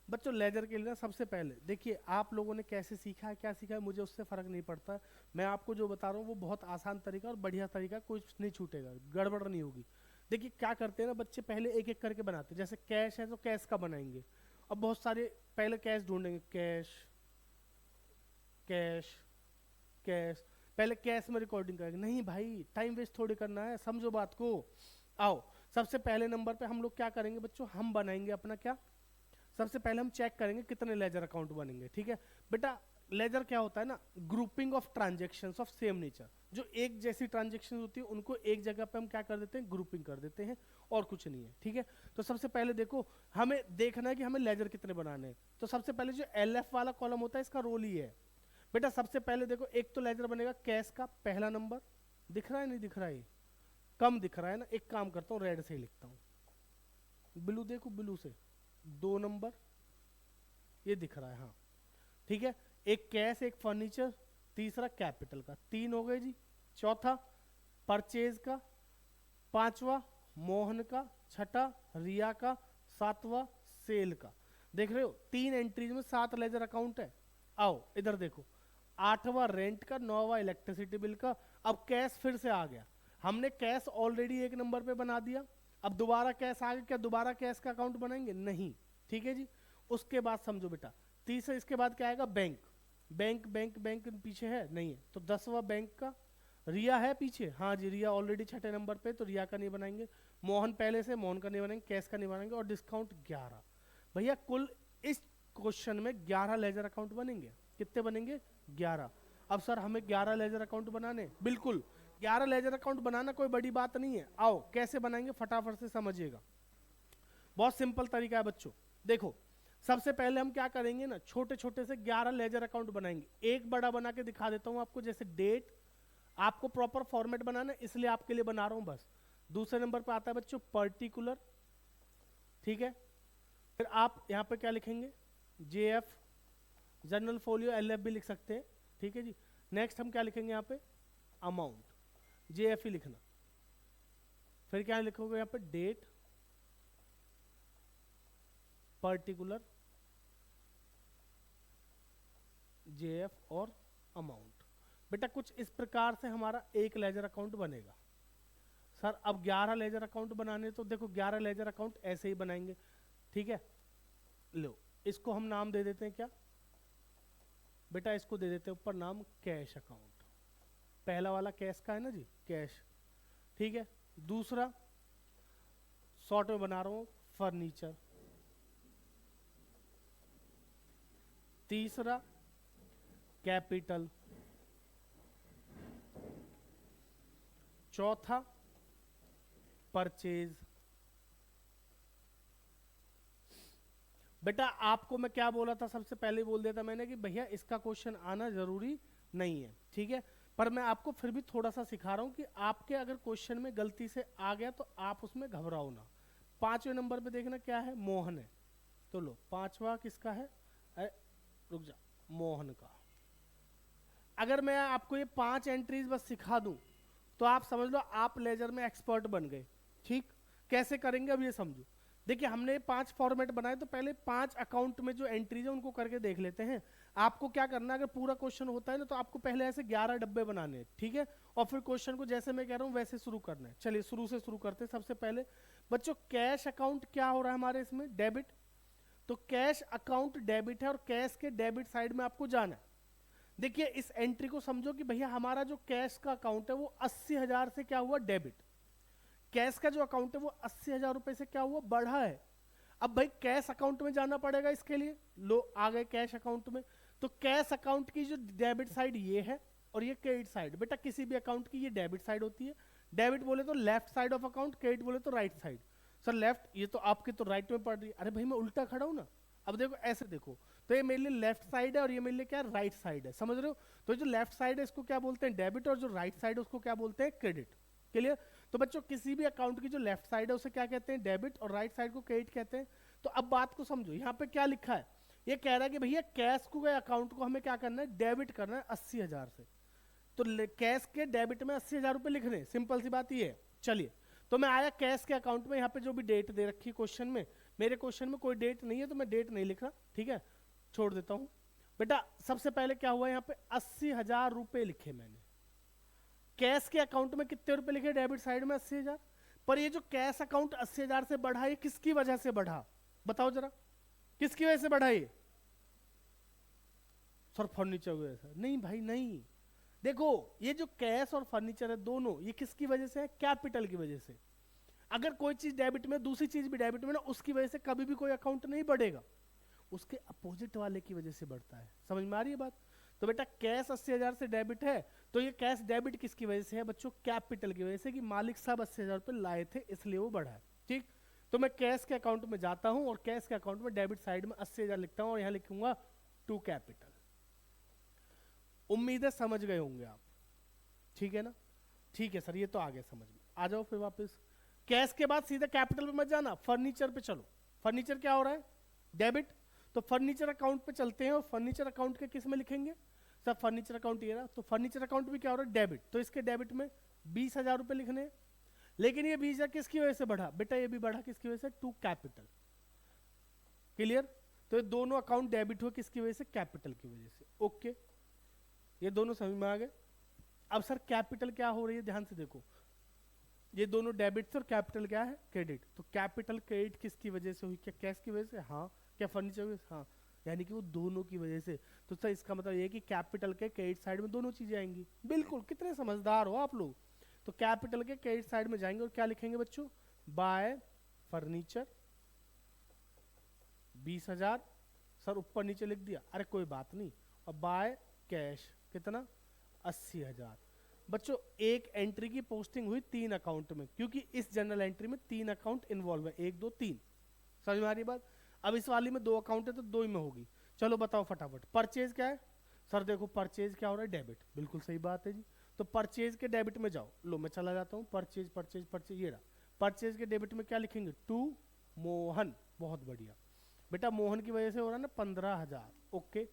बच्चों लेजर के लिए ना सबसे पहले देखिए आप लोगों ने कैसे सीखा है, क्या सीखा है, मुझे उससे फर्क नहीं पड़ता, मैं आपको जो बता रहा हूँ वो बहुत आसान तरीका और बढ़िया तरीका, कुछ नहीं छूटेगा, गड़बड़ नहीं होगी। देखिए क्या करते हैं ना बच्चे, पहले एक एक करके बनाते हैं, जैसे कैश है तो कैश का बनाएंगे, अब बहुत सारे पहले कैश ढूंढेंगे, कैश कैश कैश, पहले कैश में रिकॉर्डिंग करेंगे, नहीं भाई टाइम वेस्ट थोड़ी करना है, समझो बात को। आओ सबसे पहले नंबर पे हम लोग क्या करेंगे बच्चों, हम बनाएंगे अपना क्या, सबसे पहले हम चेक करेंगे कितने लेजर अकाउंट बनेंगे, ठीक है। बेटा लेजर क्या होता है ना, grouping of transactions of same nature, जो एक जैसी ट्रांजेक्शन होती है उनको एक जगह पे हम क्या कर देते हैं, ग्रुपिंग कर देते हैं, और कुछ नहीं है, ठीक है। तो सबसे पहले देखो हमें देखना है कि हमें लेजर कितने बनाने हैं, तो सबसे पहले जो LF वाला कॉलम होता है इसका रोल ही है। बेटा सबसे पहले देखो एक तो लेजर बनेगा कैश का, पहला नंबर दिख रहा है नहीं दिख रहा है, कम दिख रहा है ना, एक काम करता हूँ रेड से ही लिखता हूँ, ब्लू देखो ब्लू से, 2 नंबर ये दिख रहा है, हाँ ठीक है। एक कैश, एक फर्नीचर, तीसरा कैपिटल का, 3 हो गए जी। चौथा परचेज का, 5वां मोहन का, छठा रिया का, 7वां सेल का। देख रहे हो 3 एंट्रीज में 7 लेजर अकाउंट है। आओ इधर देखो, 8वां रेंट का, 9वां इलेक्ट्रिसिटी बिल का। अब कैश फिर से आ गया, हमने कैश ऑलरेडी एक नंबर पे बना दिया, अब दोबारा कैश आ गया, क्या दोबारा कैश का अकाउंट बनाएंगे, नहीं, ठीक है जी। उसके बाद समझो बेटा तीसरा, इसके बाद क्या आएगा, बैंक बैंक बैंक बैंक पीछे है नहीं है, तो 10वां बैंक का, रिया है पीछे, हाँ जी रिया ऑलरेडी छठे नंबर पे, तो रिया का नहीं बनाएंगे। मोहन पहले से, मोहन का नहीं बनाएंगे, कैश का नहीं बनाएंगे, और डिस्काउंट 11। भैया कुल इस क्वेश्चन में 11 लेजर अकाउंट बनेंगे। कितने बनेंगे? 11। अब सर हमें 11 लेजर अकाउंट बनाने, बिल्कुल 11 लेजर अकाउंट बनाना कोई बड़ी बात नहीं है। आओ कैसे बनाएंगे फटाफट से समझिएगा, बहुत सिंपल तरीका है बच्चों। देखो सबसे पहले हम क्या करेंगे ना, छोटे छोटे से 11 लेजर अकाउंट बनाएंगे। एक बड़ा बना के दिखा देता हूं आपको, जैसे डेट, आपको प्रॉपर फॉर्मेट बनाना है इसलिए आपके लिए बना रहा हूं बस। दूसरे नंबर पे आता है बच्चों पर्टिकुलर, ठीक है। फिर आप यहाँ पे क्या लिखेंगे? जेएफ, जनरल फोलियो, एलएफ भी लिख सकते हैं, ठीक है जी। नेक्स्ट हम क्या लिखेंगे यहाँ पे? अमाउंट, जेएफ ही लिखना। फिर क्या लिखोगे यहाँ पे? डेट, पर्टिकुलर, जेएफ और अमाउंट। बेटा कुछ इस प्रकार से हमारा एक लेजर अकाउंट बनेगा। सर अब 11 लेजर अकाउंट बनाने, तो देखो 11 लेजर अकाउंट ऐसे ही बनाएंगे, ठीक है। लो इसको हम नाम दे देते हैं क्या बेटा? इसको दे देते हैं ऊपर नाम कैश अकाउंट। पहला वाला कैश का है ना जी, कैश, ठीक है। दूसरा शॉर्ट में बना रहा हूं फर्नीचर। तीसरा कैपिटल। चौथा परचेज। बेटा आपको मैं क्या बोला था, सबसे पहले बोल देता मैंने कि भैया इसका क्वेश्चन आना जरूरी नहीं है, ठीक है। पर मैं आपको फिर भी थोड़ा सा सिखा रहा हूं कि आपके अगर क्वेश्चन में गलती से आ गया तो आप उसमें घबराओ ना। 5वें नंबर पे देखना क्या है? मोहन है, तो लो 5वां किसका है? अरे रुक जा, मोहन का। अगर मैं आपको ये 5 एंट्रीज बस सिखा दूं तो आप समझ लो आप लेजर में एक्सपर्ट बन गए, ठीक। कैसे करेंगे अब ये समझो। देखिए हमने 5 फॉर्मेट बनाए, तो पहले 5 अकाउंट में जो एंट्रीज है उनको करके देख लेते हैं। आपको क्या करना है, अगर पूरा क्वेश्चन होता है ना तो आपको पहले ऐसे 11 डब्बे बनाने हैं, ठीक है। और फिर क्वेश्चन को जैसे मैं कह रहा हूँ वैसे शुरू करना है। चलिए शुरू से शुरू करते हैं। सबसे पहले बच्चों कैश अकाउंट क्या हो रहा है हमारे इसमें? डेबिट। तो कैश अकाउंट डेबिट है और कैश के डेबिट साइड में आपको जाना है। देखिए इस एंट्री को समझो कि भैया हमारा जो कैश का अकाउंट है वो 80,000 से क्या हुआ? डेबिट। कैश का जो अकाउंट है वो 80,000 रुपए से क्या हुआ? बढ़ा है। अब भाई कैश अकाउंट में जाना पड़ेगा इसके लिए। लो आ गए कैश अकाउंट में। तो कैश अकाउंट की जो डेबिट साइड ये है और ये क्रेडिट साइड। बेटा किसी भी अकाउंट की ये डेबिट साइड होती है। डेबिट बोले तो left side of account, credit बोले तो राइट साइड। सर लेफ्ट, ये तो आपके तो राइट में पड़ रही है। अरे भाई मैं उल्टा खड़ा हूं ना। अब देखो ऐसे देखो, तो ये मेरे लिए लेफ्ट साइड है और ये मेरे लिए क्या है? राइट साइड है, समझ रहे हो। तो जो लेफ्ट साइड है इसको क्या बोलते हैं? डेबिट, और जो राइट साइड है उसको क्या बोलते हैं? क्रेडिट। क्लियर। तो बच्चों किसी भी अकाउंट की जो लेफ्ट साइड है उसे क्या कहते हैं? डेबिट, और राइट साइड को क्रेडिट कहते हैं। तो अब बात को समझो, यहाँ पे क्या लिखा है? ये कह रहा है कि भैया कैश को या अकाउंट को हमें क्या करना है? डेबिट करना है 80,000 से। तो कैश के डेबिट में 80,000 रुपए लिख रहे हैं, सिंपल सी बात ये है। चलिए तो मैं आया कैश के अकाउंट में, यहाँ पे जो भी डेट दे रखी है क्वेश्चन में, मेरे क्वेश्चन में कोई डेट नहीं है तो मैं डेट नहीं लिख रहा, ठीक है, छोड़ देता हूं। बेटा सबसे पहले क्या हुआ, यहाँ पे 80,000 रुपए लिखे मैंने। कैश के अकाउंट में कितने रुपए लिखे? डेबिट साइड में 80,000। पर ये जो कैश अकाउंट 80,000 से बढ़ा, ये किसकी वजह से बढ़ा? बताओ जरा, किसकी वजह से बढ़ा ये? सर फर्नीचर की वजह से? नहीं भाई नहीं। देखो ये जो कैश और फर्नीचर है दोनों, ये किसकी वजह से है? कैपिटल की वजह से। अगर कोई चीज डेबिट में, दूसरी चीज भी डेबिट में ना, उसकी वजह से कभी भी कोई अकाउंट नहीं बढ़ेगा, उसके अपोजिट वाले की वजह से बढ़ता है। समझ में आ रही है बात? तो बेटा कैश 80,000 से डेबिट है, तो ये कैश डेबिट किसकी वजह से है बच्चों? कैपिटल की वजह से, कि मालिक साहब 80,000 रुपए लाए थे इसलिए वो बढ़ा है, ठीक। तो मैं कैश के अकाउंट में जाता हूं और कैश के अकाउंट में डेबिट साइड में 80,000 लिखता हूं और यहां लिखूंगा टू कैपिटल। उम्मीद है समझ गए होंगे आप, ठीक है ना? ठीक है सर, ये तो आ गया समझ में। आ जाओ फिर वापस। कैश के बाद सीधा कैपिटल पे मत जाना, फर्नीचर पे चलो। फर्नीचर क्या हो रहा है? डेबिट। तो फर्नीचर अकाउंट पे चलते हैं और फर्नीचर अकाउंट के किस में लिखेंगे? सर फर्नीचर अकाउंट ये रहा, तो फर्नीचर अकाउंट भी क्या हो रहा है? डेबिट। तो इसके डेबिट में 20,000 रुपए लिखने हैं। लेकिन ये 20,000 किसकी वजह से बढ़ा? बेटा ये भी बढ़ा किसकी वजह से? To capital. क्लियर। तो ये दोनों अकाउंट डेबिट हुए किसकी वजह से? कैपिटल की वजह से। ओके, ये दोनों समझ में आ गए। अब सर कैपिटल क्या हो रही है? ध्यान से देखो, ये दोनों डेबिट और कैपिटल क्या है? क्रेडिट। तो कैपिटल क्रेडिट किसकी वजह से हुई? क्या कैश की वजह से? हाँ। क्या फर्नीचर की? हाँ। यानी कि वो दोनों की वजह से। तो सर इसका मतलब ये है कि कैपिटल के क्रेडिट साइड में दोनों चीजें आएंगी। बिल्कुल, कितने समझदार हो आप लोग। तो कैपिटल के क्रेडिट साइड में जाएंगे और क्या लिखेंगे बच्चों, बाय फर्नीचर 20,000, सर ऊपर नीचे लिख दिया, अरे कोई बात नहीं। और बाय कैश कितना, 80,000। बच्चों एक एंट्री की पोस्टिंग हुई 3 अकाउंट में, क्योंकि इस जनरल एंट्री में 3 अकाउंट इन्वॉल्व है, 1 2 3। समझ में आ रही बात। अब इस वाली में 2 अकाउंट है तो 2 ही में होगी। चलो बताओ फटाफट, परचेज क्या है। सर देखो परचेज क्या हो रहा है, डेबिट, बिल्कुल सही बात है जी। तो परचेज के डेबिट में जाओ, लो मैं चला जाता हूँ, परचेज परचेज परचेज, ये रहा। परचेज के डेबिट में क्या लिखेंगे, टू मोहन, बहुत बढ़िया बेटा, मोहन की वजह से हो रहा है ना 15,000, ओके।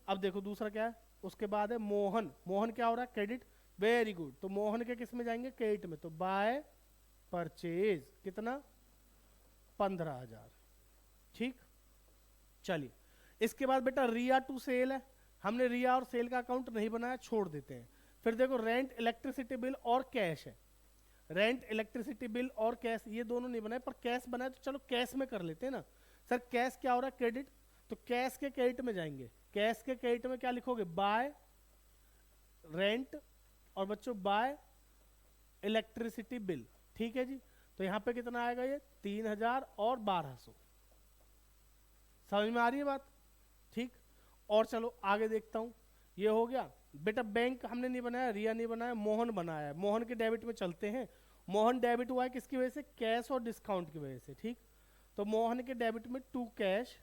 अब देखो दूसरा क्या है, उसके बाद है मोहन, मोहन क्या हो रहा है, क्रेडिट, वेरी गुड। तो मोहन के किस में जाएंगे, क्रेडिट में, तो बाय परचेज कितना, 15,000, ठीक। चलिए इसके बाद बेटा रिया टू सेल है, हमने रिया और सेल का अकाउंट नहीं बनाया, छोड़ देते हैं। फिर देखो रेंट इलेक्ट्रिसिटी बिल और कैश है, रेंट इलेक्ट्रिसिटी बिल और कैश ये दोनों नहीं बनाए, पर कैश बनाए तो चलो कैश में कर लेते हैं ना। सर कैश क्या हो रहा है, क्रेडिट, तो कैश के क्रेडिट में जाएंगे, कैश के क्रेडिट में क्या लिखोगे, बाय रेंट और बच्चों बाय इलेक्ट्रिसिटी बिल, ठीक है जी। तो यहां पे कितना आएगा, ये 3,000 और 1,200, समझ में आ रही है बात, ठीक। और चलो आगे देखता हूं, ये हो गया बेटा। बैंक हमने नहीं बनाया, रिया नहीं बनाया, मोहन बनाया है। मोहन के डेबिट में चलते हैं। मोहन डेबिट हुआ है किसकी वजह से, कैश और डिस्काउंट की वजह से, ठीक। तो मोहन के डेबिट में 2 कैश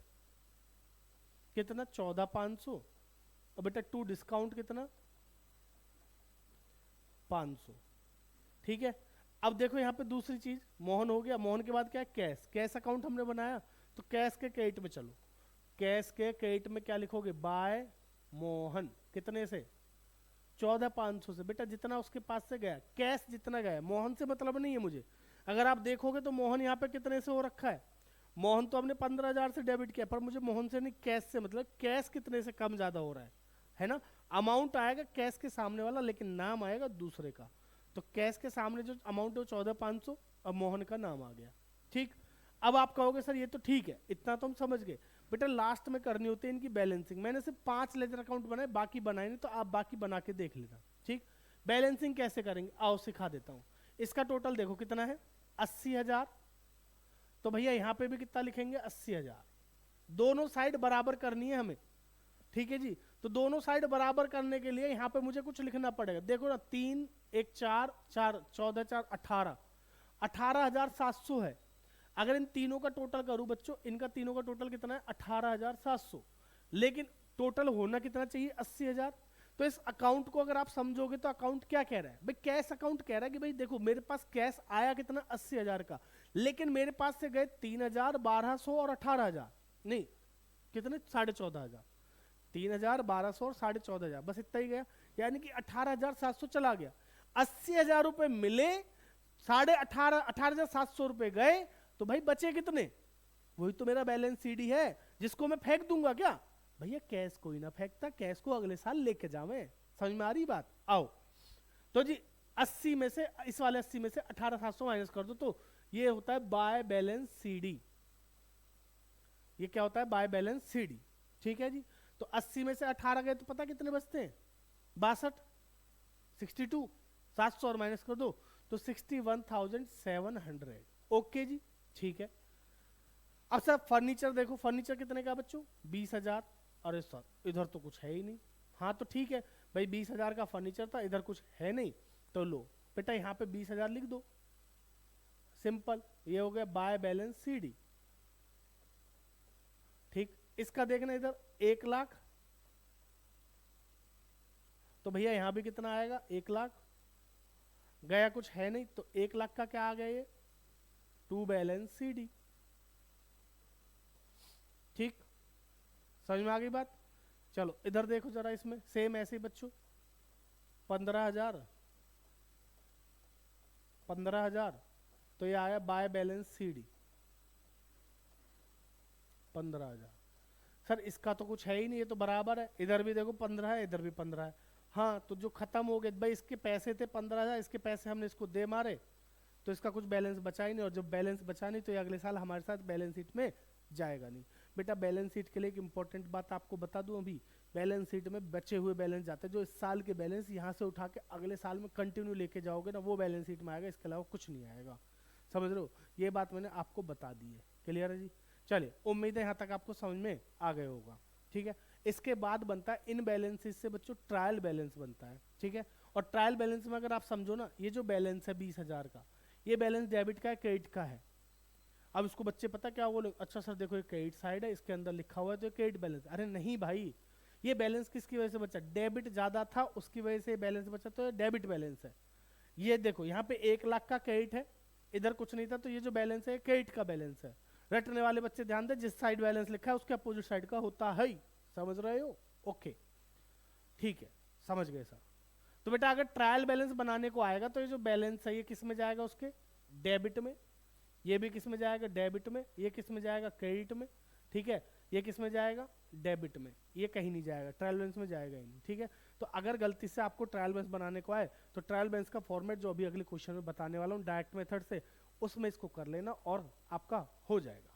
कितना, 14,500, और बेटा 2 डिस्काउंट कितना, 500, ठीक है। अब देखो यहाँ पे दूसरी चीज, मोहन हो गया, मोहन के बाद क्या है, कैश, कैश अकाउंट हमने बनाया, तो कैश के क्रेडिट में चलो, कैश के क्रेडिट में क्या लिखोगे, बाय मोहन, कितने से, 14,500 से। बेटा जितना उसके पास से गया, कैश जितना गया, मोहन से मतलब नहीं है मुझे। अगर आप देखोगे तो मोहन यहाँ पे कितने से हो रखा है, मोहन तो हमने 15,000 से डेबिट किया, पर मुझे मोहन से नहीं, कैश से, मतलब कैश कितने से कम ज्यादा हो रहा है ना। अमाउंट आएगा कैश के सामने वाला, लेकिन नाम आएगा दूसरे का। तो कैश के सामने जो अमाउंट है वो 14,500, अब मोहन का नाम आ गया, ठीक। अब आप कहोगे सर ये तो ठीक है, इतना तो हम समझ गए। बेटा लास्ट में करनी होती है इनकी बैलेंसिंग, मैंने सिर्फ 5 लेजर अकाउंट बनाए, बाकी बनाए नहीं, तो आप बाकी बना के देख लेना, ठीक। बैलेंसिंग कैसे करेंगे, आओ सिखा देता हूँ। इसका टोटल देखो कितना है, 80,000। तो भैया यहाँ पे भी कितना लिखेंगे, 80,000। दोनों साइड बराबर करनी है हमें, ठीक है जी। तो दोनों साइड बराबर करने के लिए यहाँ पे मुझे कुछ लिखना पड़ेगा। देखो ना, 3 1 4 4 14 4 18, 18,700 है। अगर इन तीनों का टोटल करूं बच्चों, इनका तीनों का टोटल कितना है, 18,700, लेकिन टोटल होना कितना चाहिए, 80,000। तो इस अकाउंट को अगर आप समझोगे तो अकाउंट क्या कह रहा है भाई, कैश अकाउंट कह रहा है कि भाई देखो मेरे पास कैश आया कितना, 80,000 का, लेकिन मेरे पास से गए 3,000, 1,200 और 18,000, नहीं कितने, 14,500, 3,000, 1,200 और 14,500, बस इतना ही गया, यानी कि 18,700 चला गया। 80,000 रुपए मिले, 18,700 रुपए गए, तो भाई बचे कितने, वही तो मेरा बैलेंस सीडी है, जिसको मैं फेंक दूंगा क्या, भैया कैश कोई ना फेंकता, कैश को अगले साल लेके जावे। समझ में आ रही बात, आओ। तो जी 80 में से, इस वाले 80 में से 18,700 माइनस कर दो, तो ये होता है बाय बैलेंस सीडी, ये क्या होता है, बाय बैलेंस सीडी, ठीक है जी। तो 80 में से 18 गए तो पता कितने बचते हैं, 62, 62, 700 और माइनस कर दो तो 61,700, ओके जी, ठीक है। अब सर फर्नीचर देखो, फर्नीचर कितने का बच्चों, 20,000। अरे सर इधर तो कुछ है ही नहीं, हाँ तो ठीक है भाई, 20,000 का फर्नीचर था, इधर कुछ है नहीं, तो लो बेटा यहाँ पे 20,000 लिख दो, सिंपल, ये हो गया बाय बैलेंस सीडी, ठीक। इसका देखना इधर 1 लाख, तो भैया यहां भी कितना आएगा, 1 लाख, गया कुछ है नहीं, तो 1 लाख का क्या आ गया, ये टू बैलेंस सीडी, ठीक, समझ में आ गई बात। चलो इधर देखो जरा, इसमें सेम ऐसे ही बच्चों, 15,000, 15,000, तो ये आया बाय बैलेंस सीडी 15,000। सर इसका तो कुछ है ही नहीं, ये तो बराबर है, इधर भी देखो 15 है, इधर भी 15 है, हाँ तो जो खत्म हो गए भाई, इसके पैसे थे 15,000, इसके पैसे हमने इसको दे मारे, तो इसका कुछ बैलेंस बचा ही नहीं, और जब बैलेंस बचा नहीं तो ये अगले साल हमारे साथ बैलेंस शीट में जाएगा नहीं। बेटा बैलेंस शीट के लिए एक इंपॉर्टेंट बात आपको बता दूं, अभी बैलेंस शीट में बचे हुए बैलेंस जाते हैं, जो इस साल के बैलेंस यहाँ से उठा के अगले साल में कंटिन्यू लेके जाओगे ना, वो बैलेंस शीट में आएगा, इसके अलावा कुछ नहीं आएगा। समझ रहे हो, ये बात मैंने आपको बता दी है। क्लियर है जी? चलिए, उम्मीद है यहाँ तक आपको समझ में आ गया होगा। ठीक है, इसके बाद बनता है इन बैलेंसेस से बच्चों ट्रायल बैलेंस बनता है। ठीक है, और ट्रायल बैलेंस में अगर आप समझो ना, ये जो बैलेंस है 20,000 का, ये बैलेंस डेबिट का है, क्रेडिट का है। अब इसको बच्चे पता क्या बोले, अच्छा सर देखो ये क्रेडिट साइड है, इसके अंदर लिखा हुआ है तो ये क्रेडिट बैलेंस। अरे नहीं भाई, ये बैलेंस किसकी वजह से बचा? डेबिट ज्यादा था उसकी वजह से बैलेंस बचा, तो ये डेबिट बैलेंस है। ये देखो यहाँ पे 1 लाख का क्रेडिट है, इधर कुछ नहीं था, तो ये जो बैलेंस है क्रेडिट का बैलेंस है। रटने वाले बच्चे ध्यान दे, जिस साइड बैलेंस लिखा है उसके अपोजिट साइड का होता है। समझ रहे हो? ओके, ठीक है, समझ गए सर। तो बेटा अगर ट्रायल बैलेंस बनाने को आएगा तो ये जो बैलेंस है ये किस में जाएगा? उसके डेबिट में। ये भी किस में जाएगा? डेबिट में। ये किस में जाएगा? क्रेडिट में। ठीक है, ये किस में जाएगा? डेबिट में। ये कहीं नहीं जाएगा, ट्रायल बैलेंस में जाएगा ही नहीं। ठीक है, तो अगर गलती से आपको ट्रायल बैलेंस बनाने को आए तो ट्रायल बैलेंस का फॉर्मेट जो अभी अगले क्वेश्चन में बताने वाला हूँ डायरेक्ट मेथड से, उसमें इसको कर लेना और आपका हो जाएगा।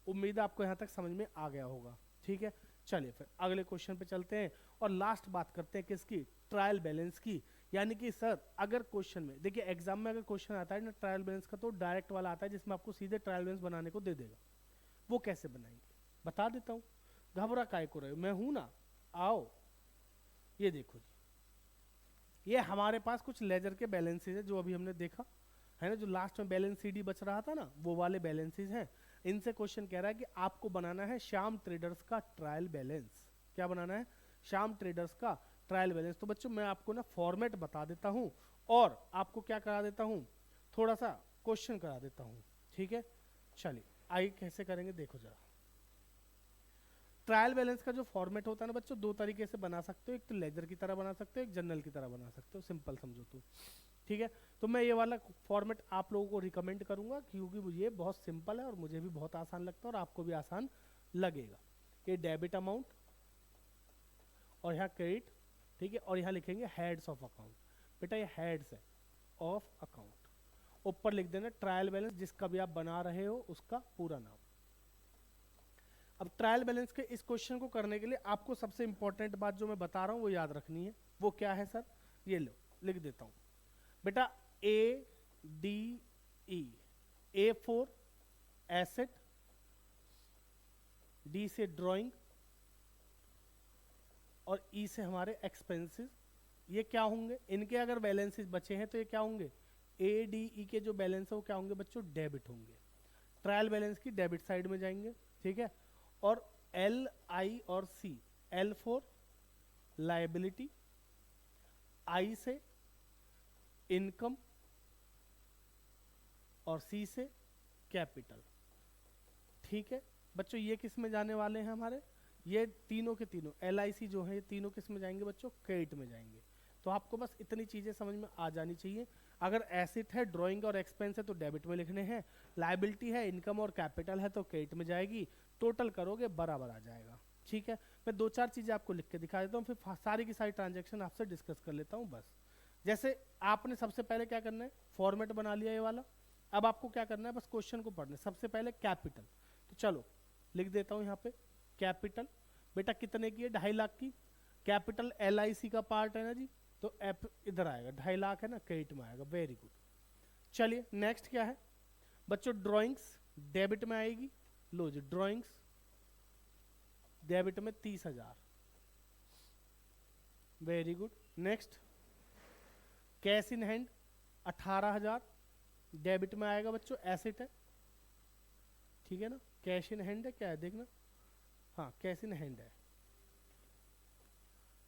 उम्मीद है आपको यहाँ तक समझ में आ गया होगा। ठीक है, चलिए फिर अगले क्वेश्चन पे चलते हैं और लास्ट बात करते हैं किसकी? ट्रायल बैलेंस की। यानी कि सर अगर क्वेश्चन में देखिए, एग्जाम में अगर क्वेश्चन आता है ना ट्रायल बैलेंस का, तो डायरेक्ट वाला आता है जिसमें आपको सीधे ट्रायल बैलेंस बनाने को दे देगा। वो कैसे बनाएंगे बता देता हूँ, घबरा काय को रहे हो, मैं हूं ना, आओ। ये देखो जी, ये हमारे पास कुछ लेजर के बैलेंसेज है जो अभी हमने देखा है ना, जो लास्ट में बैलेंस सीडी बच रहा था ना, वो वाले बैलेंसेज हैं। इनसे क्वेश्चन कह रहा है कि आपको बनाना है श्याम ट्रेडर्स का ट्रायल बैलेंस। क्या बनाना है? श्याम ट्रेडर्स का ट्रायल बैलेंस। तो बच्चों मैं आपको ना फॉर्मेट बता देता हूँ और आपको क्या करा देता हूँ, थोड़ा सा क्वेश्चन करा देता हूँ। ठीक है, चलिए आइए कैसे करेंगे देखो जरा। ट्रायल बैलेंस का जो फॉर्मेट होता है ना बच्चों, 2 तरीके से बना सकते हो, एक तो लेजर की तरह बना सकते हो, एक जनरल की तरह बना सकते हो, सिंपल समझो तो। ठीक है, तो मैं ये वाला फॉर्मेट आप लोगों को रिकमेंड करूंगा क्योंकि ये बहुत सिंपल है और मुझे भी बहुत आसान लगता है और आपको भी आसान लगेगा। ये डेबिट अमाउंट और यहाँ क्रेडिट, ठीक है, और यहाँ लिखेंगे हेड्स ऑफ अकाउंट। बेटा ये हेड्स है ऑफ अकाउंट, ऊपर लिख देना ट्रायल बैलेंस, जिसका भी आप बना रहे हो उसका पूरा नाम। अब ट्रायल बैलेंस के इस क्वेश्चन को करने के लिए आपको सबसे इंपॉर्टेंट बात जो मैं बता रहा हूँ वो याद रखनी है। वो क्या है सर? ये लो लिख देता हूँ बेटा, ADE, A for asset, D से ड्राइंग और E से हमारे एक्सपेंसेस। ये क्या होंगे? इनके अगर बैलेंसेस बचे हैं तो ये क्या होंगे? ADE के जो बैलेंस है वो क्या होंगे बच्चों? डेबिट होंगे। ट्रायल बैलेंस की डेबिट साइड में जाएंगे। ठीक है, और L, I और C, L for liability, I से इनकम और C से कैपिटल। ठीक है बच्चों, ये किस में जाने वाले हैं हमारे? ये तीनों के तीनों LIC जो है, ये तीनों किस में जाएंगे बच्चों? क्रेडिट में जाएंगे। तो आपको बस इतनी चीजें समझ में आ जानी चाहिए। अगर एसेट है, ड्राइंग और एक्सपेंस है तो डेबिट में लिखने हैं, लायबिलिटी है, इनकम और कैपिटल है तो क्रेडिट में जाएगी। टोटल करोगे बराबर आ जाएगा। ठीक है, मैं 2-4 चीजें आपको लिख के दिखा देता हूँ, फिर सारी की सारी ट्रांजेक्शन आपसे डिस्कस कर लेता हूँ बस। जैसे आपने सबसे पहले क्या करना है, फॉर्मेट बना लिया ये वाला। अब आपको क्या करना है, बस क्वेश्चन को पढ़ना है। सबसे पहले कैपिटल, तो चलो लिख देता हूँ यहाँ पे कैपिटल। बेटा कितने की है? 2.5 लाख की। कैपिटल LIC का पार्ट है ना जी, तो इधर आएगा, 2.5 लाख है ना, क्रेडिट में आएगा। Very good. चलिए नेक्स्ट क्या है बच्चों? ड्राइंग्स डेबिट में आएगी। लो जी, ड्राइंग्स डेबिट में 30,000। Very good. Next cash in hand 18,000 debit में आएगा बच्चों, एसेट है। ठीक है ना, कैश इन हैंड है, क्या है देखना, हाँ कैश इन हैंड है,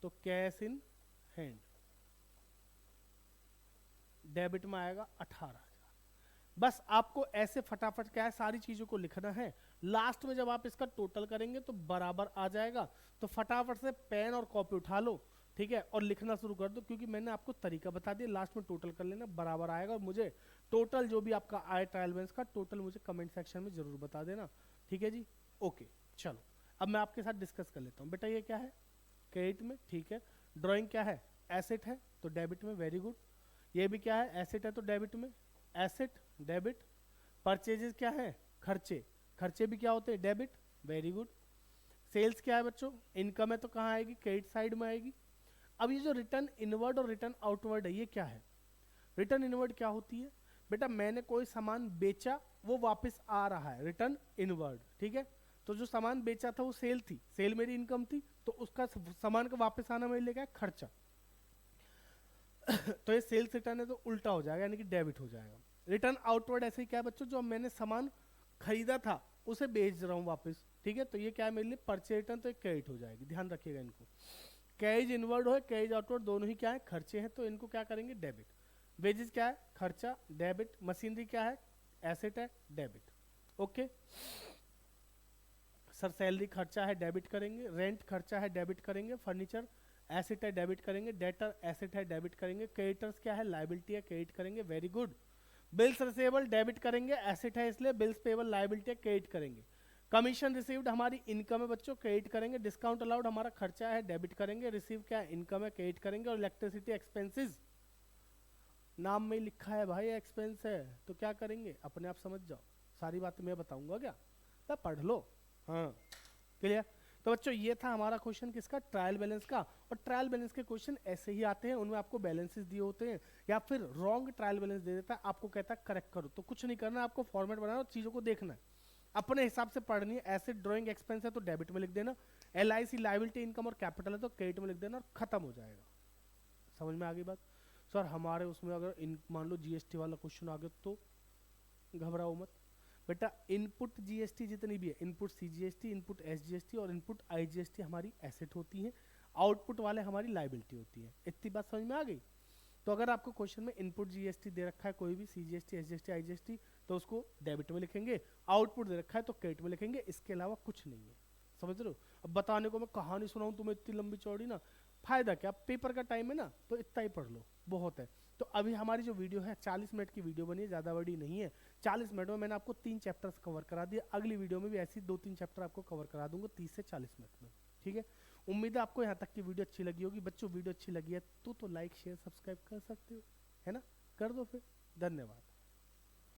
तो कैश इन हैंड डेबिट में आएगा 18,000। बस आपको ऐसे फटाफट क्या है सारी चीजों को लिखना है। लास्ट में जब आप इसका टोटल करेंगे तो बराबर आ जाएगा। तो फटाफट से पेन और कॉपी उठा लो, ठीक है, और लिखना शुरू कर दो, क्योंकि मैंने आपको तरीका बता दिया। लास्ट में टोटल कर लेना, बराबर आएगा। और मुझे टोटल जो भी आपका आए ट्रायल बैलेंस का टोटल मुझे कमेंट सेक्शन में जरूर बता देना। ठीक है जी, ओके। चलो अब मैं आपके साथ डिस्कस कर लेता हूँ। बेटा ये क्या है? क्रेडिट में, ठीक है। ड्राइंग क्या है? एसेट है, तो डेबिट में। Very good. ये भी क्या है? एसेट है तो डेबिट में, एसेट डेबिट। परचेजेस क्या है? खर्चे, खर्चे भी क्या होते हैं? डेबिट। Very good. सेल्स क्या है बच्चों? इनकम है तो कहाँ आएगी? क्रेडिट साइड में आएगी। अब ये जो रिटर्न इनवर्ड और रिटर्न आउटवर्ड है, ये क्या है? रिटर्न इनवर्ड क्या होती है बेटा? मैंने कोई सामान बेचा, वो वापस आ रहा है, रिटर्न इनवर्ड, ठीक है। तो जो सामान बेचा था वो सेल थी, सेल मेरी इनकम थी, तो उसका सामान का वापस आना मेरे लिए क्या है? खर्चा। तो ये सेल्स रिटर्न है तो उल्टा हो जाएगा, यानी कि डेबिट हो जाएगा। रिटर्न आउटवर्ड ऐसे ही क्या है बच्चों? जो मैंने सामान खरीदा था उसे बेच रहा हूँ वापस, ठीक है, तो ये क्या है मेरे लिए? परचेज रिटर्न, तो एक क्रेडिट हो जाएगी, ध्यान रखिएगा इनको। कैश इनवर्ड हो कैश आउटवर्ड दोनों ही क्या है? खर्चे हैं, तो इनको क्या करेंगे? डेबिट। वेजेस क्या है? खर्चा, डेबिट। मशीनरी क्या है? एसेट है, डेबिट। ओके सर, सैलरी खर्चा है, डेबिट करेंगे। रेंट खर्चा है, डेबिट करेंगे। फर्नीचर एसेट है, डेबिट करेंगे। डेटर एसेट है, डेबिट करेंगे। क्रेडिटर्स क्या है? लायबिलिटी है, क्रेडिट करेंगे। Very good. Bills receivable debit करेंगे, एसेट है इसलिए। बिल्स पेबल लायबिलिटी है, क्रेडिट करेंगे। कमीशन रिसीव्ड हमारी इनकम है बच्चों, क्रेडिट करेंगे। डिस्काउंट अलाउड हमारा खर्चा है, डेबिट करेंगे। रिसीव क्या है? इनकम है, क्रेडिट करेंगे। और इलेक्ट्रिसिटी एक्सपेंसेस, नाम में ही लिखा है भाई एक्सपेंस है, तो क्या करेंगे? अपने आप समझ जाओ, सारी बातें मैं बताऊंगा क्या, तो पढ़ लो। हाँ क्लियर? तो बच्चों ये था हमारा क्वेश्चन किसका? ट्रायल बैलेंस का। और ट्रायल बैलेंस के क्वेश्चन ऐसे ही आते हैं, उनमें आपको बैलेंसेस दिए होते हैं, या फिर रॉन्ग ट्रायल बैलेंस दे देता है, आपको कहता है करेक्ट करो। तो कुछ नहीं करना, आपको फॉर्मेट बनाना और चीज़ों को देखना है, अपने हिसाब से पढ़नी है। एसेट ड्रॉइंग एक्सपेंस है तो डेबिट में लिख देना, LIC लायबिलिटी इनकम और कैपिटल है तो क्रेडिट में लिख देना, और खत्म हो जाएगा। समझ में आ गई बात? सर हमारे उसमें अगर मान लो GST वाला क्वेश्चन आ गया तो घबराओ मत बेटा। इनपुट GST जितनी भी है, इनपुट CGST, इनपुट SGST और इनपुट IGST हमारी एसेट होती है, आउटपुट वाले हमारी लाइबिलिटी होती है। इतनी बात समझ में आ गई? तो अगर आपको क्वेश्चन में इनपुट GST दे रखा है कोई भी, CGST SGST IGST, तो उसको डेबिट में लिखेंगे। आउटपुट दे रखा है तो क्रेडिट में लिखेंगे, इसके अलावा कुछ नहीं है। समझ रहे हो? अब बताने को मैं कहानी सुनाऊं तुम्हें इतनी लंबी चौड़ी ना, फायदा क्या? पेपर का टाइम है ना, तो इतना ही पढ़ लो, बहुत है। तो अभी हमारी जो वीडियो है 40 मिनट की वीडियो बनी है, ज़्यादा बड़ी नहीं है। 40 मिनट में मैंने आपको 3 चैप्टर्स कवर करा दिए, अगली वीडियो में भी ऐसी 2-3 चैप्टर आपको कवर करा दूंगा 30 से 40 मिनट में, ठीक है। उम्मीद है आपको यहाँ तक की वीडियो अच्छी लगी होगी। बच्चों वीडियो अच्छी लगी है तो लाइक शेयर सब्सक्राइब कर सकते हो, है ना? कर दो फिर। धन्यवाद।